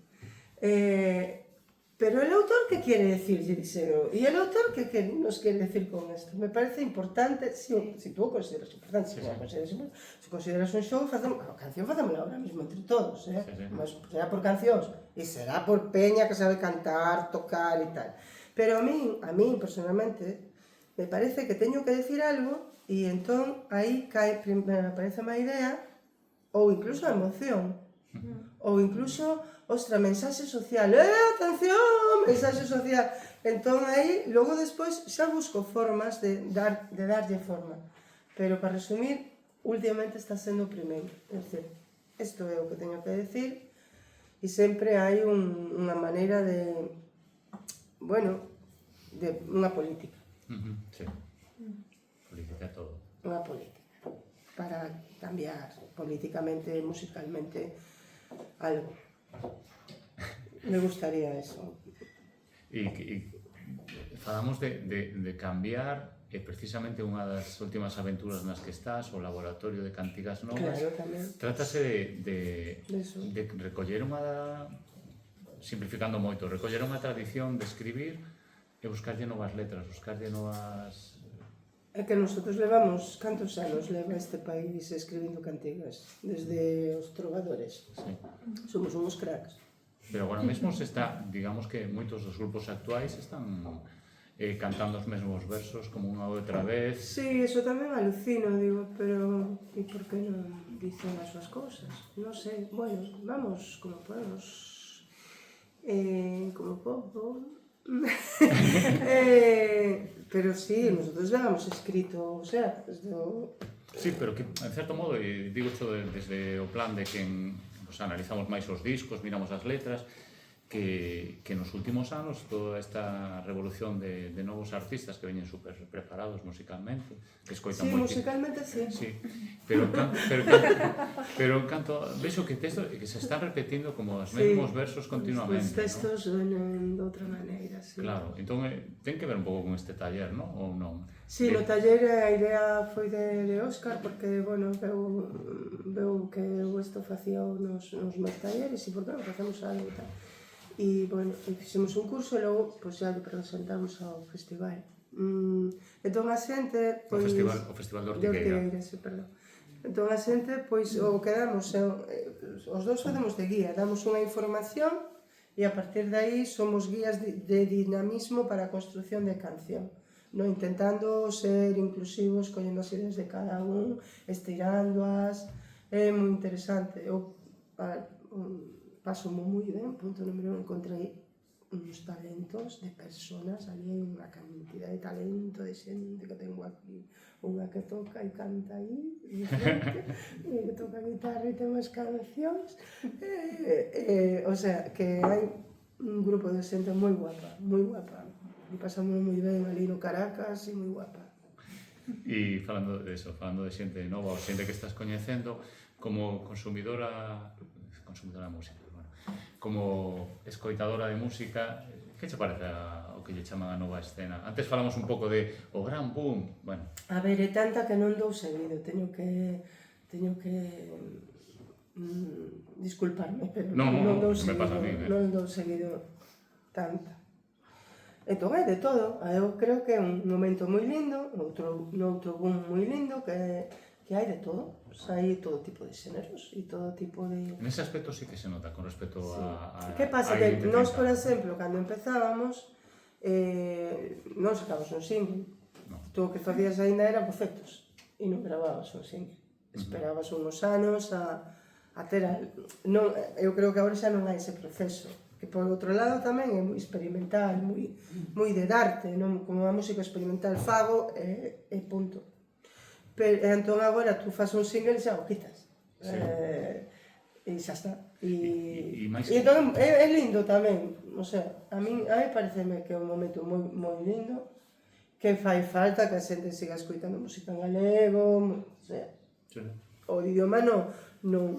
Pero el autor, que quiere decir? E el autor, que nos quiere decir con esto? Me parece importante, si tú o consideras importante, se consideras un show, a canción facémola ahora mismo entre todos, mas será por cancións, e será por peña que sabe cantar, tocar e tal. Pero a mí, personalmente, me parece que teño que decir algo, e entón, aí aparece má idea, ou incluso a emoción, ou incluso... Ostra, mensaxe social, atención, mensaxe social. Entón aí, logo despois, xa busco formas de darlle forma. Pero para resumir, últimamente está sendo o primeiro. É dicir, isto é o que teño que decir e sempre hai unha maneira de, bueno, de unha política. Sí, política todo. Unha política para cambiar políticamente, musicalmente, algo. Me gustaría eso. E falamos de cambiar, e precisamente unha das últimas aventuras nas que estás, o Laboratorio de Cantigas Novas, claro, tamén. Trátase de recoller unha, simplificando moito, recoller unha tradición de escribir e buscarlle novas letras, buscarlle novas... É que nosotros levamos, cantos anos leva este país escribindo cantigas, desde os trovadores. Sí. Somos uns cracks. Pero agora mesmo se está, digamos que moitos dos grupos actuais están cantando os mesmos versos como unha outra vez. Sí, eso tamén alucino, digo, pero e por que non dicen as súas cousas? Non sei, bueno, vamos como podemos, como poco. Pero sí, nosotros ya hemos escrito, o sea, desde o... Sí, pero que, en certo modo, e digo isto desde o plan de que pues, analizamos máis os discos, miramos as letras, que nos últimos anos toda esta revolución de novos artistas que veñen super preparados musicalmente, que escoitan Sí, moi... musicalmente sí. Sí, pero en canto vexo que texto que se están repetindo como os mesmos versos continuamente, Os textos venen de outra maneira, sí. Claro, entón ten que ver un pouco con este taller, non? Ou non? Sí, no taller a idea foi de Óscar porque, bueno, veu que eu isto facía nos meus talleres e por que non facemos algo e tal. E, bueno, fixemos un curso e logo, pois, xa lle presentamos ao festival. Entón a xente, O pois... Festival de Ortigueira. Sí, perdón. Entón a xente, pois, o que damos, os dous facemos de guía, damos unha información e a partir de aí somos guías de dinamismo para a construción de canción. No, intentando ser inclusivos, collendo as ideas de cada un, estirándoas, é moi interesante. Eu paso moi ben, punto número 1, encontrei uns talentos de personas, ali hai unha cantidad de talento, de xente que tengo aquí, unha que toca e canta aí, e que toca guitarra e ten unhas cancións, o sea, que hai un grupo de xente moi guapa, e pasamos moi ben ali no Caracas e moi guapa. E falando de eso, falando de xente nova ou xente que estás coñecendo, como consumidora de música, bueno, como escoitadora de música, que che parece o que lle chaman a nova escena? Antes falamos un pouco de o gran boom, bueno. A ver, é tanta que non dou seguido, teño que disculparme, pero non dou seguido, non dou seguido tanta. Entón é de todo, eu creo que é un momento moi lindo, outro boom moi lindo, que hai de todo, hai todo tipo de xéneros e todo tipo de... Nese aspecto sí que se nota con respecto a... Que pasa? Que nós, por exemplo, cando empezábamos, non sacábamos un single. Todo o que facías ainda era bocetos e non grababas un single. Esperabas uns anos a ter... Eu creo que agora xa non hai ese proceso. Que por outro lado tamén é moi experimental, moi de darte, non? Como a música experimental fago e punto. Pero entón agora tú fas un single e xa o quitas. E xa está. E entón é lindo tamén, o sea, a mí pareceme que é un momento moi lindo, que fai falta que a xente siga escoitando música en galego, o sea, o idioma non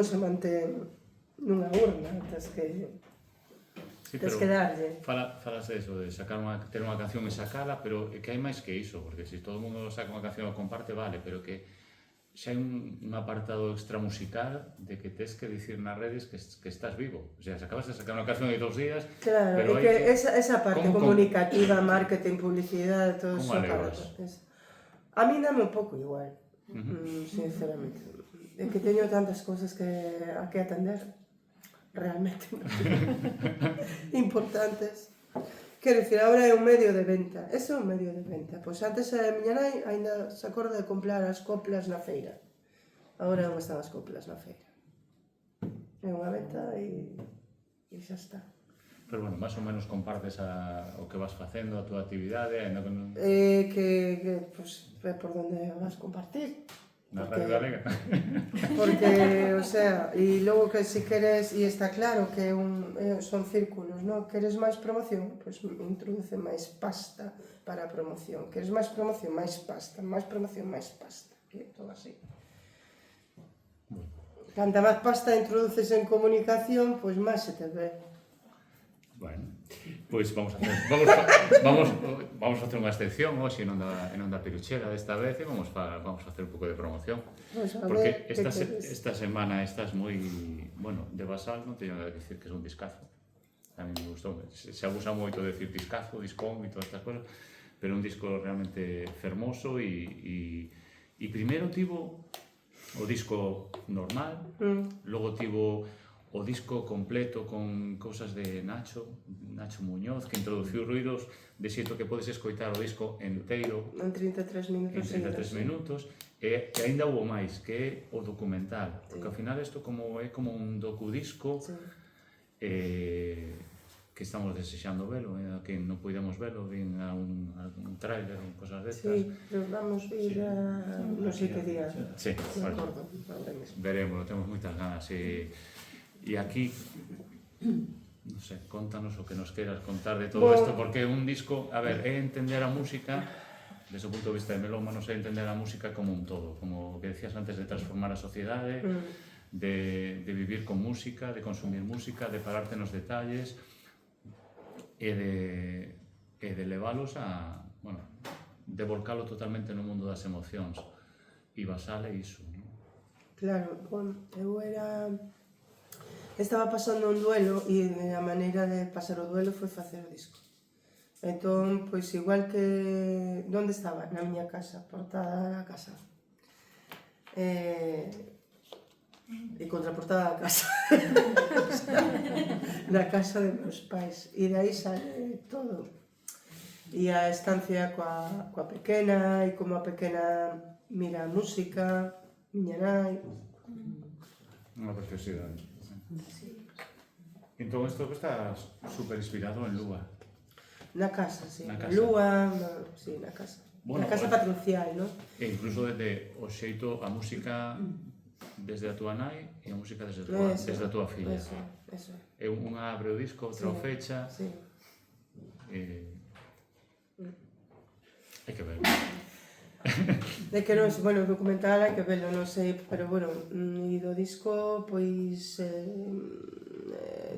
se mantén nunha urna, tens que darlle. Falas de eso, de ter unha canción e sacala, pero que hai máis que iso, porque se todo o mundo saca unha canción e comparte, vale, pero que xa hai un apartado extramusical de que tes que dicir nas redes que estás vivo. O sea, se acabas de sacar unha canción hai 2 días... Claro, e que esa parte comunicativa, marketing, publicidade, todo eso... Como alegras? A mí dame un pouco igual, sinceramente. É que teño tantas cousas a que atender, realmente importantes. Quero dicir, agora é un medio de venta. Ese é un medio de venta. Pois antes a miña nai ainda se acorda de comprar as coplas na feira. Agora non están as coplas na feira. É unha venta e xa está. Pero, bueno, máis ou menos compartes o que vas facendo, a túa actividade, ainda que non... Pois, é por onde vas compartir. Na Radio Galega. Porque, o sea, e logo que se queres, e está claro que son círculos, non? Queres máis promoción? Pois introduce máis pasta para a promoción. Queres máis promoción? Máis pasta. Máis promoción? Máis pasta. E todo así. Canta máis pasta introduces en comunicación, pois máis se te ve. Bueno, pois vamos a facer unha excepción hoxe non da peluchera desta vez e vamos a facer un pouco de promoción. Porque esta semana estás moi, bueno, de basal, non teño que dicir que é un discazo. A mí me gustou, se abusa moito de decir discazo, discón e todas estas cosas, pero un disco realmente fermoso e primeiro tivo o disco normal, logo tivo o disco completo con cousas de Nacho Muñoz, que introduciu ruidos de xeito que podes escoitar o disco enteiro En 33 minutos. en 33 minutos, e aínda houve máis, que é o documental, porque ao final isto é como un docudisco Sí. que estamos desexando velo, que non podemos velo, vin a un trailer ou cosas destas. Sí, pero vamos a ir a... non sei que día. Sí, Non bueno, acordo, ahora mesmo. veremos, temos moitas ganas. E aquí, non sei, contanos o que nos queras contar de todo isto, porque é un disco, a ver, é entender a música, desde o punto de vista de melómanos, é entender a música como un todo, como que decías antes, de transformar a sociedade, de vivir con música, de consumir música, de pararte nos detalles, e de leválos a, bueno, de volcalo totalmente no mundo das emocións. E Basal é iso, non? Claro, eu estaba pasando un duelo e a maneira de pasar o duelo foi facer o disco. Entón, pois igual que... Onde estaba? Na miña casa, portada da casa. E contraportada da casa. Na casa de meus pais. E de aí sale todo. E a estancia coa pequena, e como a pequena mira a música, miña nai. Unha preciosidade. Entón, isto que estás super inspirado en Lúa. Na casa, sí. Na Na casa. Lúa, sí, na casa. Bueno, Na casa bueno. patrincial, non? E incluso desde o xeito, a música desde a túa nai e a música desde a túa filla. Eso. É unha abre o disco, outra o fecha. Sí. Hai que ver. De que non, bueno, o documental hai que verlo, non sei, pero bueno, e do disco, pois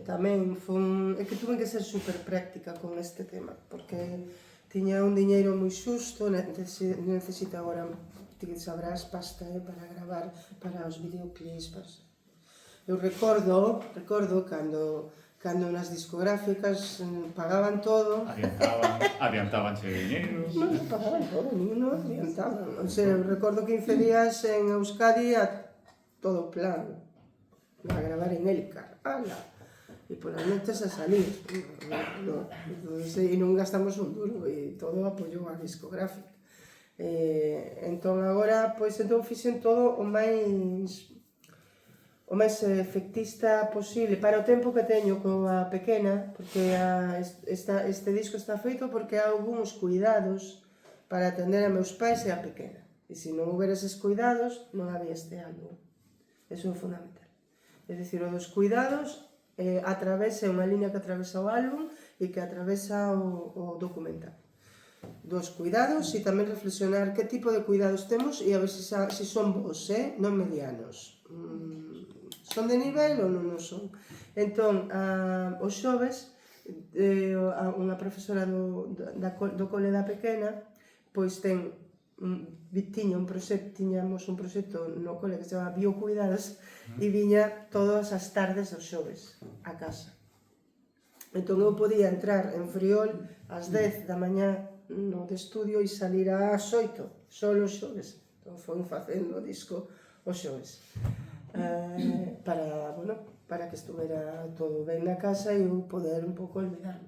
tamén foi é que tuve que ser super práctica con este tema, porque tiña un diñeiro moi xusto, necesito agora, ti sabrás, pasta para gravar, para os videoclips, eu recordo cando nas discográficas pagaban todo. Adiantabanche diñeiro. Non, pagaban todo, non adiantaban. O sea, eu recordo 15 días en Euskadi a todo plan, a gravar en Elcar, ala, e polas noches a salir. E non gastamos un duro, e todo apoio a discográfica. Entón agora, pois, fixen todo o máis efectista posible para o tempo que teño coa pequena, porque este disco está feito porque houve uns cuidados para atender a meus pais e a pequena, e se non houbera eses cuidados non había este álbum. Eso é fundamental, é dicir, o dos cuidados é unha línea que atravesa o álbum e que atravesa o documental. Dos cuidados e tamén reflexionar que tipo de cuidados temos e a ver se son bons, non medianos. Son de nivel ou non son? Entón, os xoves, unha profesora do cole da pequena, pois tiñamos un proxecto no cole que se chama Biocuidados e viña todas as tardes os xoves a casa. Entón eu podía entrar en Friol ás 10 da mañá no de estudio e salir ás 8, só os xoves. Entón foi facendo o disco os xoves. Para que estuvera todo ben na casa e eu poder un pouco olvidarme.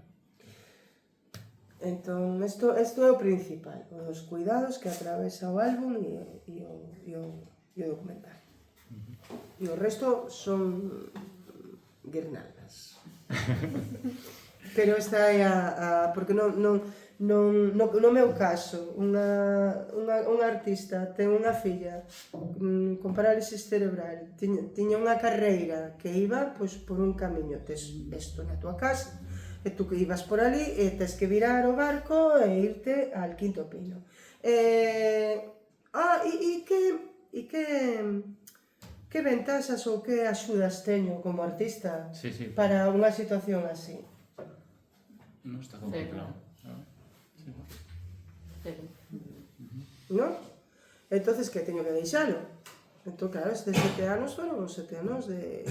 Entón, isto é o principal, os cuidados que atravesa o álbum e o documental. E o resto son guirnaldas. Pero esta é porque no meu caso, unha artista ten unha filla con parálisis cerebral, tiña unha carreira que iba por un camiño, tes isto na tua casa, e tú que ibas por ali e tes que virar o barco e irte al Quinto Pino. Que ventaxas ou que axudas teño como artista para unha situación así? Non está complicado. Non? Entonces, que teño que deixalo? Entón, claro, estes 7 anos foron os 7 anos de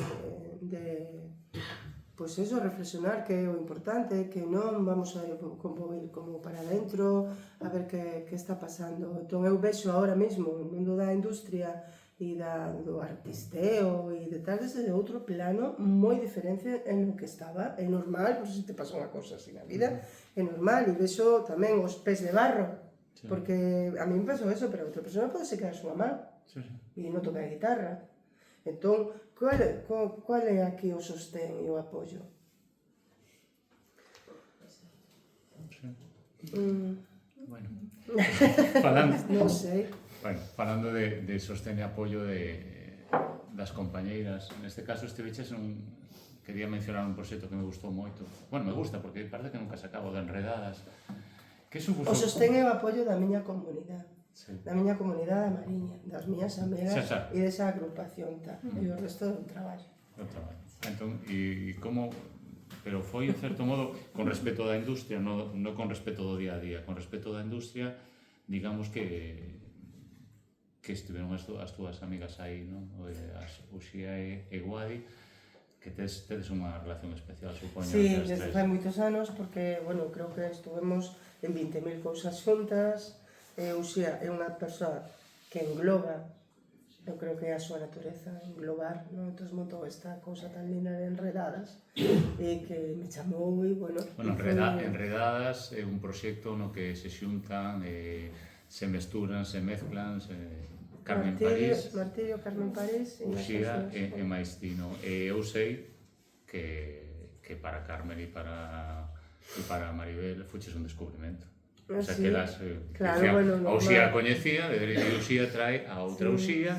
pois eso, reflexionar que é o importante, que non vamos a ir como para dentro a ver que está pasando. Entón, eu vexo ahora mesmo o mundo da industria e do artisteo e de tal, desde outro plano moi diferente en o que estaba. É normal, por se te pasa unha cosa así na vida, é normal, e vexo tamén os pés de barro, porque a mí me pasou eso, pero a outra persona pode se quedar súa man e non toca a guitarra. Entón, cual é aquí o sostén e o apoio? Bueno, falando, Non sei. bueno, falando de sostén e apoio das compañeiras, neste caso estiveches quería mencionar un proxecto que me gustou moito. Bueno, me gusta porque parece que nunca se acabo de enredadas. Que supuso? O sostén e o apoio da miña comunidade. Sí. Da miña comunidade da Mariña, das miñas amigas Xa. e desa agrupación tal, e o resto do traballo. O traballo. Entón, e como... Pero foi, en certo modo, con respeto da industria, non con respeto do día a día, con respeto da industria, digamos que estiveron as túas amigas aí, non? Uxía e Guadi, que tedes unha relación especial, supoño. Sí, desde fai moitos anos, porque, bueno, creo que estuvemos en 20.000 cousas xuntas. Uxía é unha persoa que engloba, eu creo que é a súa natureza, englobar, non? Entón montou esta cousa tan linda de Enredadas, e que me chamou e, bueno... Bueno, Enredadas é un proxecto no que se xuntan, se mesturan, se mezclan, Carmen París, Martirio, Carmen París Uxía e Maistino. E eu sei que para Carmen e para Maribel fuches un descubrimento. O sea, que elas a Uxía a coñecía, e Uxía trae a outra Uxía.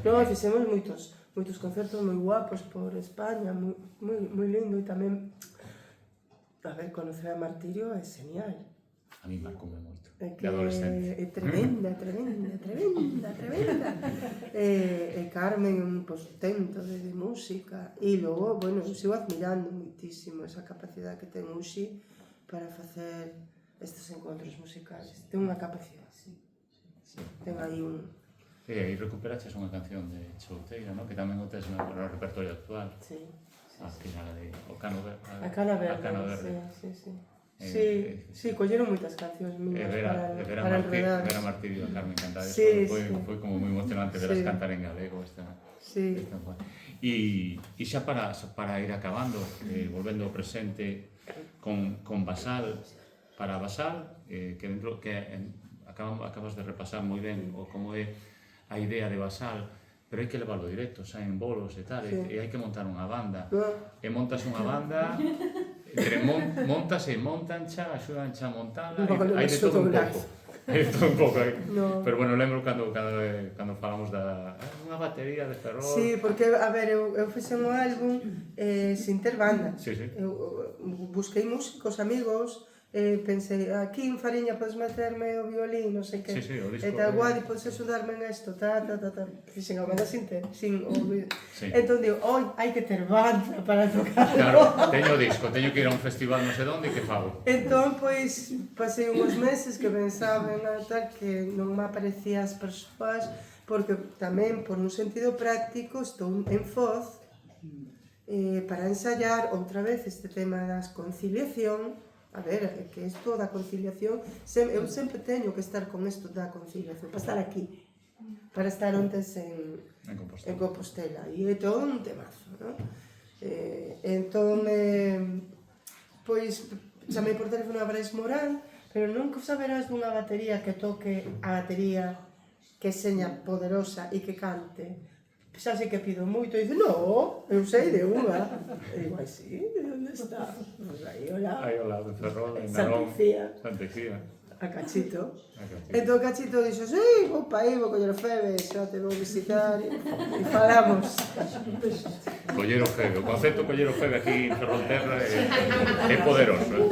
Non, fixemos moitos concertos moi guapos por España, moi lindo, e tamén, a ver, conocer a Martirio é genial. A mí marcoume moito, de adolescente. É tremenda. E Carmen é un portento de música, e logo, bueno, eu sigo admirando moitísimo esa capacidade que ten Uxi para facer estes encontros musicais. Ten unha capacidade, sí. Ten aí un... E aí recuperaches unha canción de Chouteira, non? Que tamén o tes no repertorio actual. Sí. A Cana Verde, sí. Sí, colleron moitas cancións miñas para Enredadas. Ver a Martirio e a Carmen cantar eso, foi como moi emocionante veras cantar en galego esta. E xa para ir acabando, volvendo ao presente con Basal, para Basal, que dentro acabas de repasar moi ben como é a idea de Basal, pero hai que levarlo directo, saen bolos e tal, e hai que montar unha banda. E montas unha banda, montan xa, axudan xa a montala, hai de todo un pouco. Hai de todo un pouco aí. Pero bueno, lembro cando falamos da unha batería de Ferrol. Sí, porque, a ver, eu fixen un álbum sin ter banda. Eu busquei músicos, amigos, pensei, aquí en Fariña podes meterme o violín, non sei que, e tal, Guadi, podes axudarme en esto, fixen a banda sin o violín. Entón digo, hai que ter banda para tocar. Claro, teño disco, teño que ir a un festival non sei onde, e que fago? Entón, pois, pasei uns meses que pensaba en tal, que non me aparecía as persoas, porque tamén, por un sentido práctico, estou en Foz para ensayar outra vez este tema das conciliación. A ver, que isto da conciliación, eu sempre teño que estar con isto da conciliación, para estar aquí, para estar antes en Compostela, e é todo un temazo, non? Entón, pois, chamei por teléfono a Brais Morán, pero nunca saberás dunha batería que toque a batería que seña poderosa e que cante. Xa sei que pido moito, e dice, no, eu sei de unha. E digo, ai, sí, de onde está? Pois aí ao lado, de Ferrol, en Narón, Santa Icía, a Cachito. Entón Cachito dixo, sí, vou pa aí, vou coller o Febe, xa te vou visitar, e falamos. Coller o Febe, o concepto coller o Febe aquí en Ferrolterra é poderoso.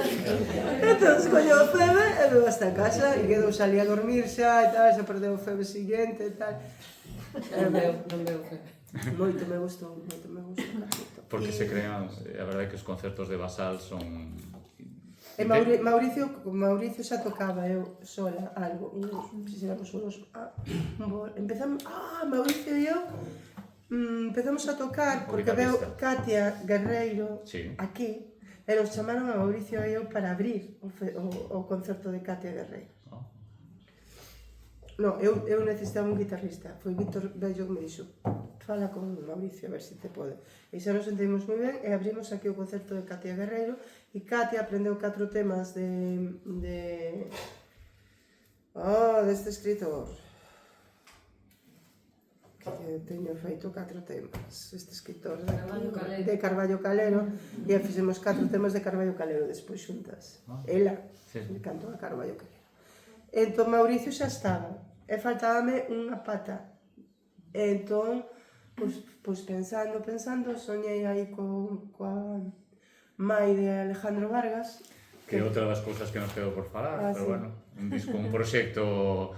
Entón, coller o Febe, e veo hasta casa, e quedou salí a dormir xa, e tal, xa perdeu o Febe siguiente, e tal. Non veo moito me gustou Carlito. Porque se crean, a verdade é que os concertos de Basal son... E Mauricio xa tocaba eu sola algo, fixéramos unos... Empezamos, Mauricio e eu empezamos a tocar porque veo Katia Guerreiro aquí, e nos chamaron a Mauricio e eu para abrir o concerto de Katia Guerreiro. No, eu necesitaba un guitarrista. Foi Víctor Bello que me dixo, fala con Mauricio a ver se te pode. E xa nos sentimos moi ben e abrimos aquí o concerto de Katia Guerreiro e Katia aprendeu 4 temas deste escritor. Que teño feito 4 temas. Este escritor de Carballo Calero e fixemos 4 temas de Carballo Calero despois xuntas. Ela me cantou a Carballo Calero. Entón Mauricio xa estaba e faltábame unha pata. Entón, pois pensando, soñei aí coa mai de Alejandro Vargas. Que é outra das cousas que nos quedou por falar, pero bueno, un proxecto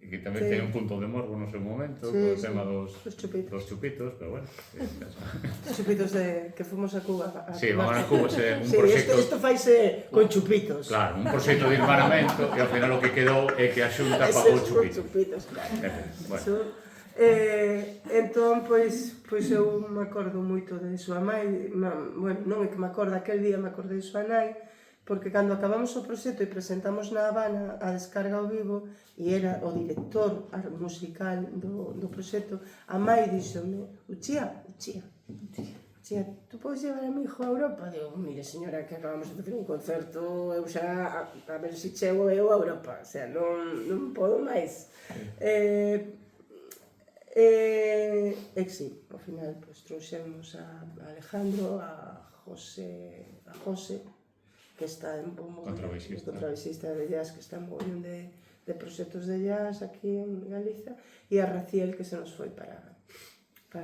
que tamén ten un punto de morbo no seu momento, co tema dos chupitos, pero bueno. Os chupitos que fomos a Cuba. Sí, vamos a Cuba, un proxecto... Isto faise con chupitos. Claro, un proxecto de hermanamento, e ao final o que quedou é que a Xunta pagou chupitos. Entón, pois eu me acordo moito de súa mai, bueno, non é que me acordo, aquel día me acordei de súa nai, porque cando acabamos o proxecto e presentamos na Habana a descarga ao vivo e era o director musical do proxecto, a mai díxome, Uchía, tú podes llevar a mi hijo a Europa? Digo, mire señora, que acabamos de facer un concerto, eu xa a ver se chego eu a Europa, o sea, non podo máis. Sí, ao final trouxemos a Alejandro, a José, que está en contrabaixista de jazz, que está en mogollón de proxectos de jazz aquí en Galiza, e a Raciel, que se nos foi para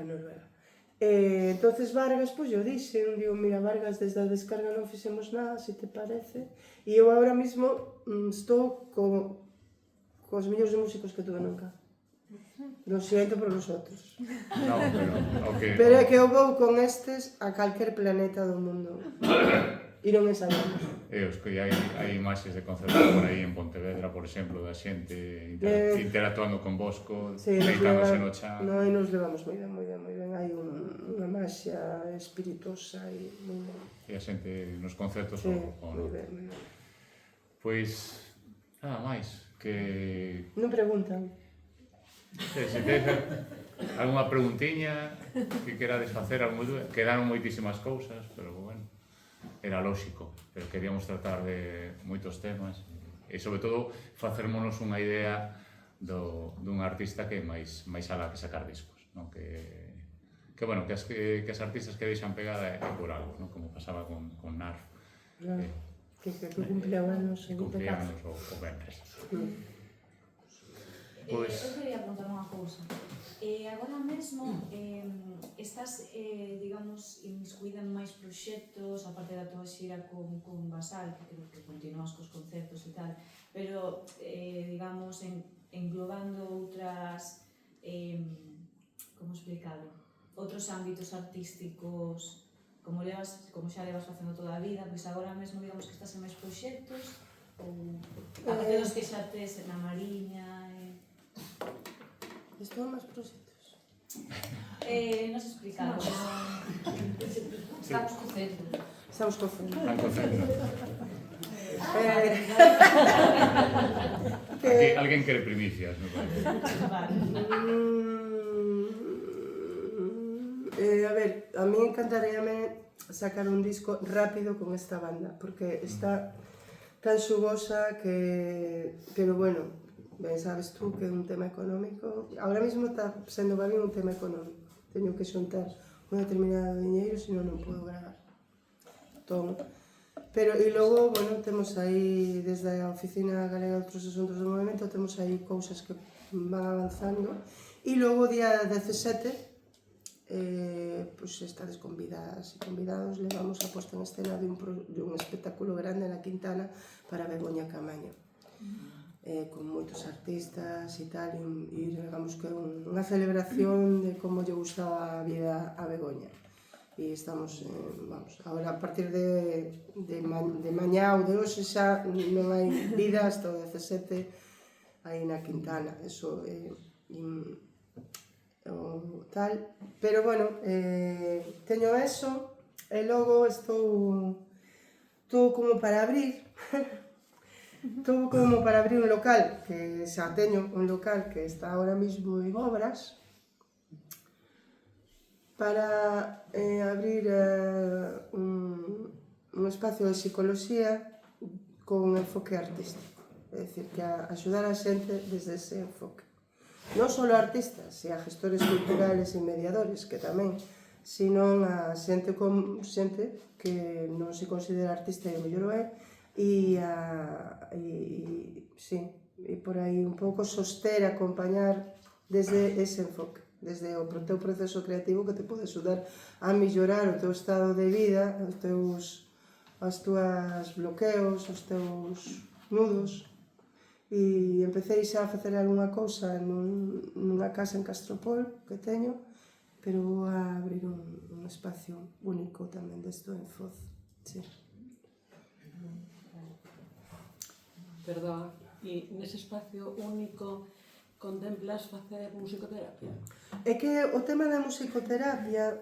Noruega. Entonces Vargas, pois eu dixe, digo, mira Vargas, desde a descarga non fixemos nada, se te parece, e eu agora mesmo estou cos millóns de músicos que tuve nunca. Lo siento por vosotros. Pero é que eu vou con estes a calquer planeta do mundo. E non é sabemos. Hai imaxes de concertos por aí en Pontevedra, por exemplo, da xente interactuando con Bosco, deitándose no chan. No, e nos levamos moi ben. Hai unha maxia espirituosa e moi ben. E a xente nos concertos moi ben. Pois, nada máis, que... Non preguntan. Se te algunha preguntiña que querades facer, quedaron moitísimas cousas, pero bueno, era lóxico, pero queríamos tratar de moitos temas e sobre todo facermonos unha idea dun artista que é máis alá que sacar discos, non? Que bueno, que as artistas que deixan pegada é por algo, non? Como pasaba con Narf, que cumplía anos o venres. Eu quería apuntar unha cousa. Agora mesmo estás, digamos, inmiscuída en máis proxectos, aparte da tua xira con Basal, que creo que continúas cos concertos e tal, pero, digamos, englobando outras, como explicarlo, outros ámbitos artísticos, como xa levas facendo toda a vida, pois agora mesmo, digamos, que estás en máis proxectos, ou aparte dos que xa tes na Mariña... Estou en máis proxectos. Non se explicamos. Estamos cocendo. Estamos cocendo. Están cocendo. Alguén quere primicias, non parece? A ver, a mí encantaríame sacar un disco rápido con esta banda, porque está tan xugosa que... Pero bueno, ben sabes tú que é un tema económico. Ahora mesmo está sendo para mí un tema económico. Teño que xuntar un determinado diñeiro, senón non podo gravar. Todo. Pero, e logo, bueno, temos aí, desde a Oficina Galega de Outros Asuntos do Movimento, temos aí cousas que van avanzando. E logo, día 17, pois estades convidadas e convidados, levamos a posta en escena de un espectáculo grande na Quintana para Begoña Camaño. Con moitos artistas e tal, e digamos que é unha celebración de como lle gustaba a vida a Begoña. E estamos, vamos, agora a partir de mañá ou de hoxe xa non hai vida hasta o 17 aí na Quintana, eso tal, pero bueno, teño eso e logo estou como para abrir Todo como para abrir un local, que xa teño un local que está ahora mismo en obras, para abrir un espacio de psicología con enfoque artístico. É dicir, que axudar a xente desde ese enfoque. Non só a artistas, e a gestores culturales e mediadores, que tamén, sino a xente que non se considera artista e o mellor o é, e por aí un pouco soster, acompañar desde ese enfoque, desde o teu proceso creativo que te pode axudar a mellorar o teu estado de vida, os tuos bloqueos, os teus nudos. E empecé xa a facer algunha cousa nunha casa en Castropol que teño, pero vou a abrir un espacio único tamén desto en Foz. Sí. Perdón, e nese espacio único contemplas facer musicoterapia? É que o tema da musicoterapia,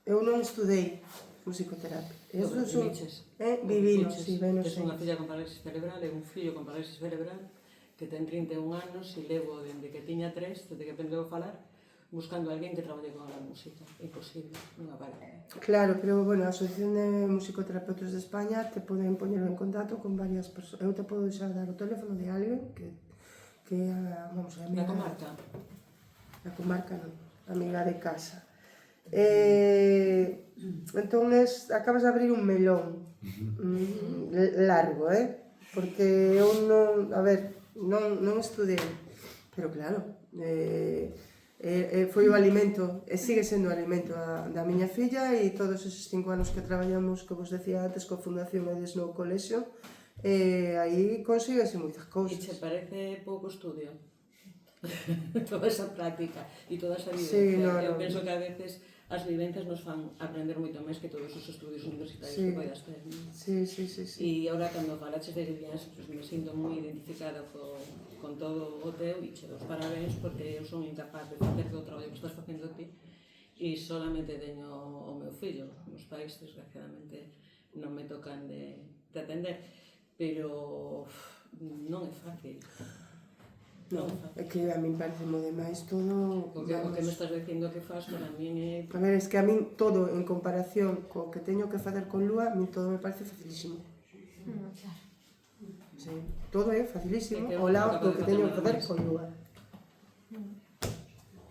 eu non estudei musicoterapia. Vivino, si, ben non sei. Tes unha sei. filla con parálisis cerebral e un fillo con parálisis cerebral que ten 31 anos e levo, dende que tiña 3, desde que aprendeu a falar, buscando a alguén que traballe con a música. Imposible, non aparece. Claro, pero, bueno, a Asociación de Musicoterapeutas de España te poden poñer en contacto con varias persoas. Eu te podo xa dar o teléfono de alguén que vamos, a amiga... Na comarca? Na comarca non, amiga de casa. Entón, acabas de abrir un melón largo, porque eu non, a ver, non estudei, pero claro, foi o alimento, e sigue sendo o alimento da miña filla, e todos eses 5 anos que traballamos, que vos decía antes, coa Fundación Edes no colexio, aí consíguese moitas cousas. E che parece pouco estudio? Toda esa práctica e toda esa vivencia. Sí, Eu penso que a veces as vivencias nos fan aprender moito máis que todos os estudios universitarios que poidas ter. Sí. E agora, cando falaches de Lilians, pues me sinto moi identificada con todo o teu e che dos parabéns, porque eu son incapaz de facer todo o traballo que estás facendo ti e solamente teño o meu fillo. Os pais, desgraciadamente, non me tocan de atender, pero non é fácil. Non, é que a min parece moi demais todo... O que me estás dicindo que faz, para min é... A ver, es que a min todo, en comparación co que teño que facer con Lúa, a min todo me parece facilísimo. Claro. Sí, todo é facilísimo ao lado do que teño que facer con Lúa.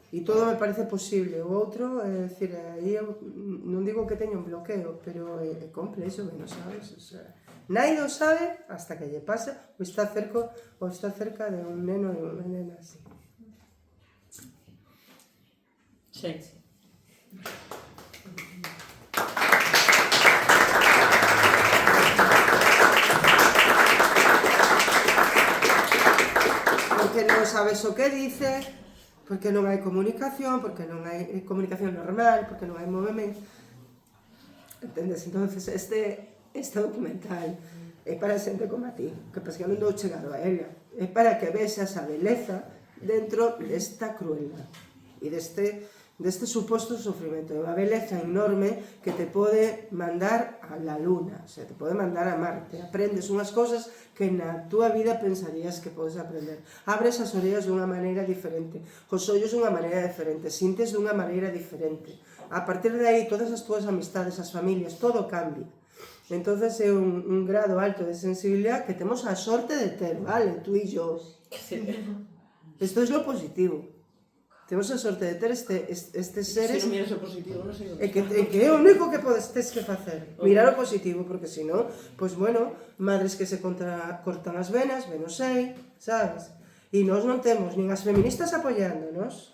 E todo me parece posible. O outro, é dicir, aí eu non digo que teño un bloqueo, pero é complexo, que non sabes, o sea... Naido sabe hasta que lle pasa ou está cerca de un neno e unha nena así. Sí. Porque non sabes o que dice, porque non hai comunicación, porque non hai comunicación normal, porque non hai movimento. Entendes? Entonces, este documental é para xente como a ti, que pasa que non dou chegado a ella, é para que vexas a beleza dentro desta crueldade e deste suposto sofrimento. É unha beleza enorme que te pode mandar a la luna, o sea, te pode mandar a Marte. Aprendes unhas cousas que na túa vida pensarías que podes aprender. Abres as orellas dunha maneira diferente, os ollos dunha maneira diferente, sintes dunha maneira diferente. A partir de aí, todas as túas amistades, as familias, todo cambia. Entonces é un grado alto de sensibilidad que temos a sorte de ter, vale, tú e yo. Esto es lo positivo. Temos a sorte de ter estes seres... Se non miras o positivo, non sei o que é o único que tes que facer, mirar o positivo, porque senón, pois bueno, madres que se cortan as venas, ben o sei, sabes? E nós non temos nin as feministas apoiándonos,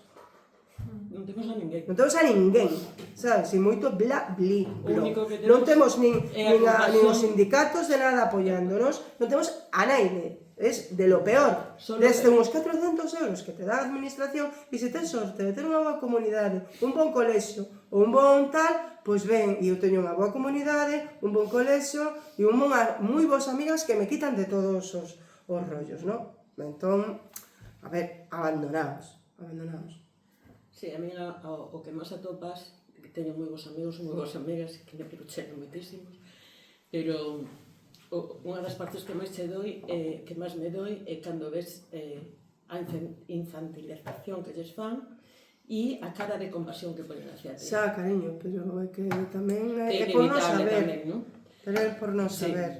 non temos a ninguén. Non temos a ninguén, sabes? E moito bla, bli, blo. Non temos nin os sindicatos de nada apoiándonos, non temos a naide. Es de lo peor. Desde uns 400 euros que te dá a administración, e se tens sorte de ter unha boa comunidade, un bon colexio ou un bon tal, pois ben, e eu teño unha boa comunidade, un bon colexio e moi boas amigas que me quitan de todos os rollos, non? Entón, a ver, abandonados. Sí, a mí o que máis atopas, que teño moi bons amigos e moi boas amigas, que me perucheron moitísimos, pero unha das partes que máis che doi, que máis me doi, é cando ves a infantilización que lles fan e a cara de compasión que ponen hacia ti. Xa, cariño, pero é que tamén É é por non inevitable saber. tamén, non? Pero é por non Sí. saber.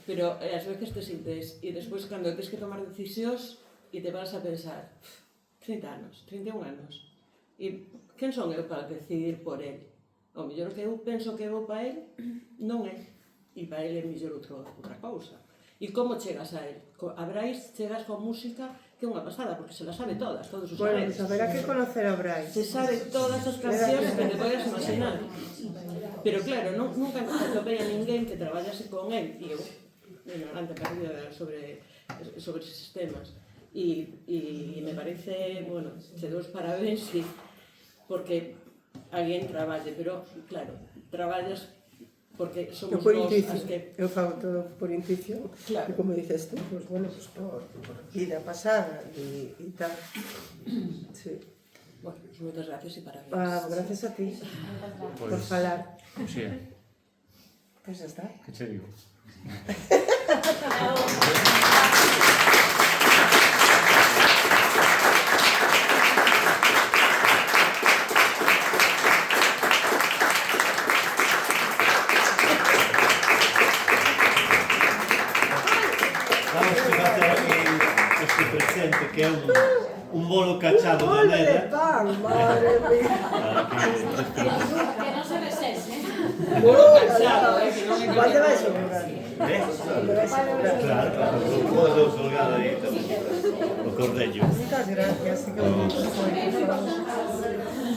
Pero ás veces te sintes, e despois cando tens que tomar decisións e te vas a pensar 30 anos, 31 anos, e quen son eu para decidir por ele? O mellor que eu penso que vou para ele non é, e para ele é mellor outra cousa. E como chegas a ele? A Brais chegas con música que é unha pasada, porque se la sabe todas, todos os Bueno, saberes. pues haberá que conocer a Brais. Se sabe todas as cancións que te podes imaginar. Pero claro, nunca atopei a ninguén que traballase con él, e eu, ignorante perdida sobre esos temas. E me parece, bueno, che dous parabéns, sí, porque alguén traballe, pero claro, traballas porque somos Eu por nós intuición, as que... eu fago todo por intuición, Claro. e como dices tú, pues bueno, pues por vida pasada e tal. Sí. Bueno, pues moitas gracias e parabéns. Gracias a ti por Pois, falar. pois é, Pues ya está. que che digo? Vamos a facer aquí este presente que é un bolo cachado da ¡Hola de neda. pan! ¡Madre mía! Que non se besese. Bolo cansado, que non é ¿Cuál te va a que... sobrar? Eh? ¿Cuál te va a sobrar? Claro, o colgado aí tamén. O cordello. Muchas gracias. Sí que bonito foi, por favor.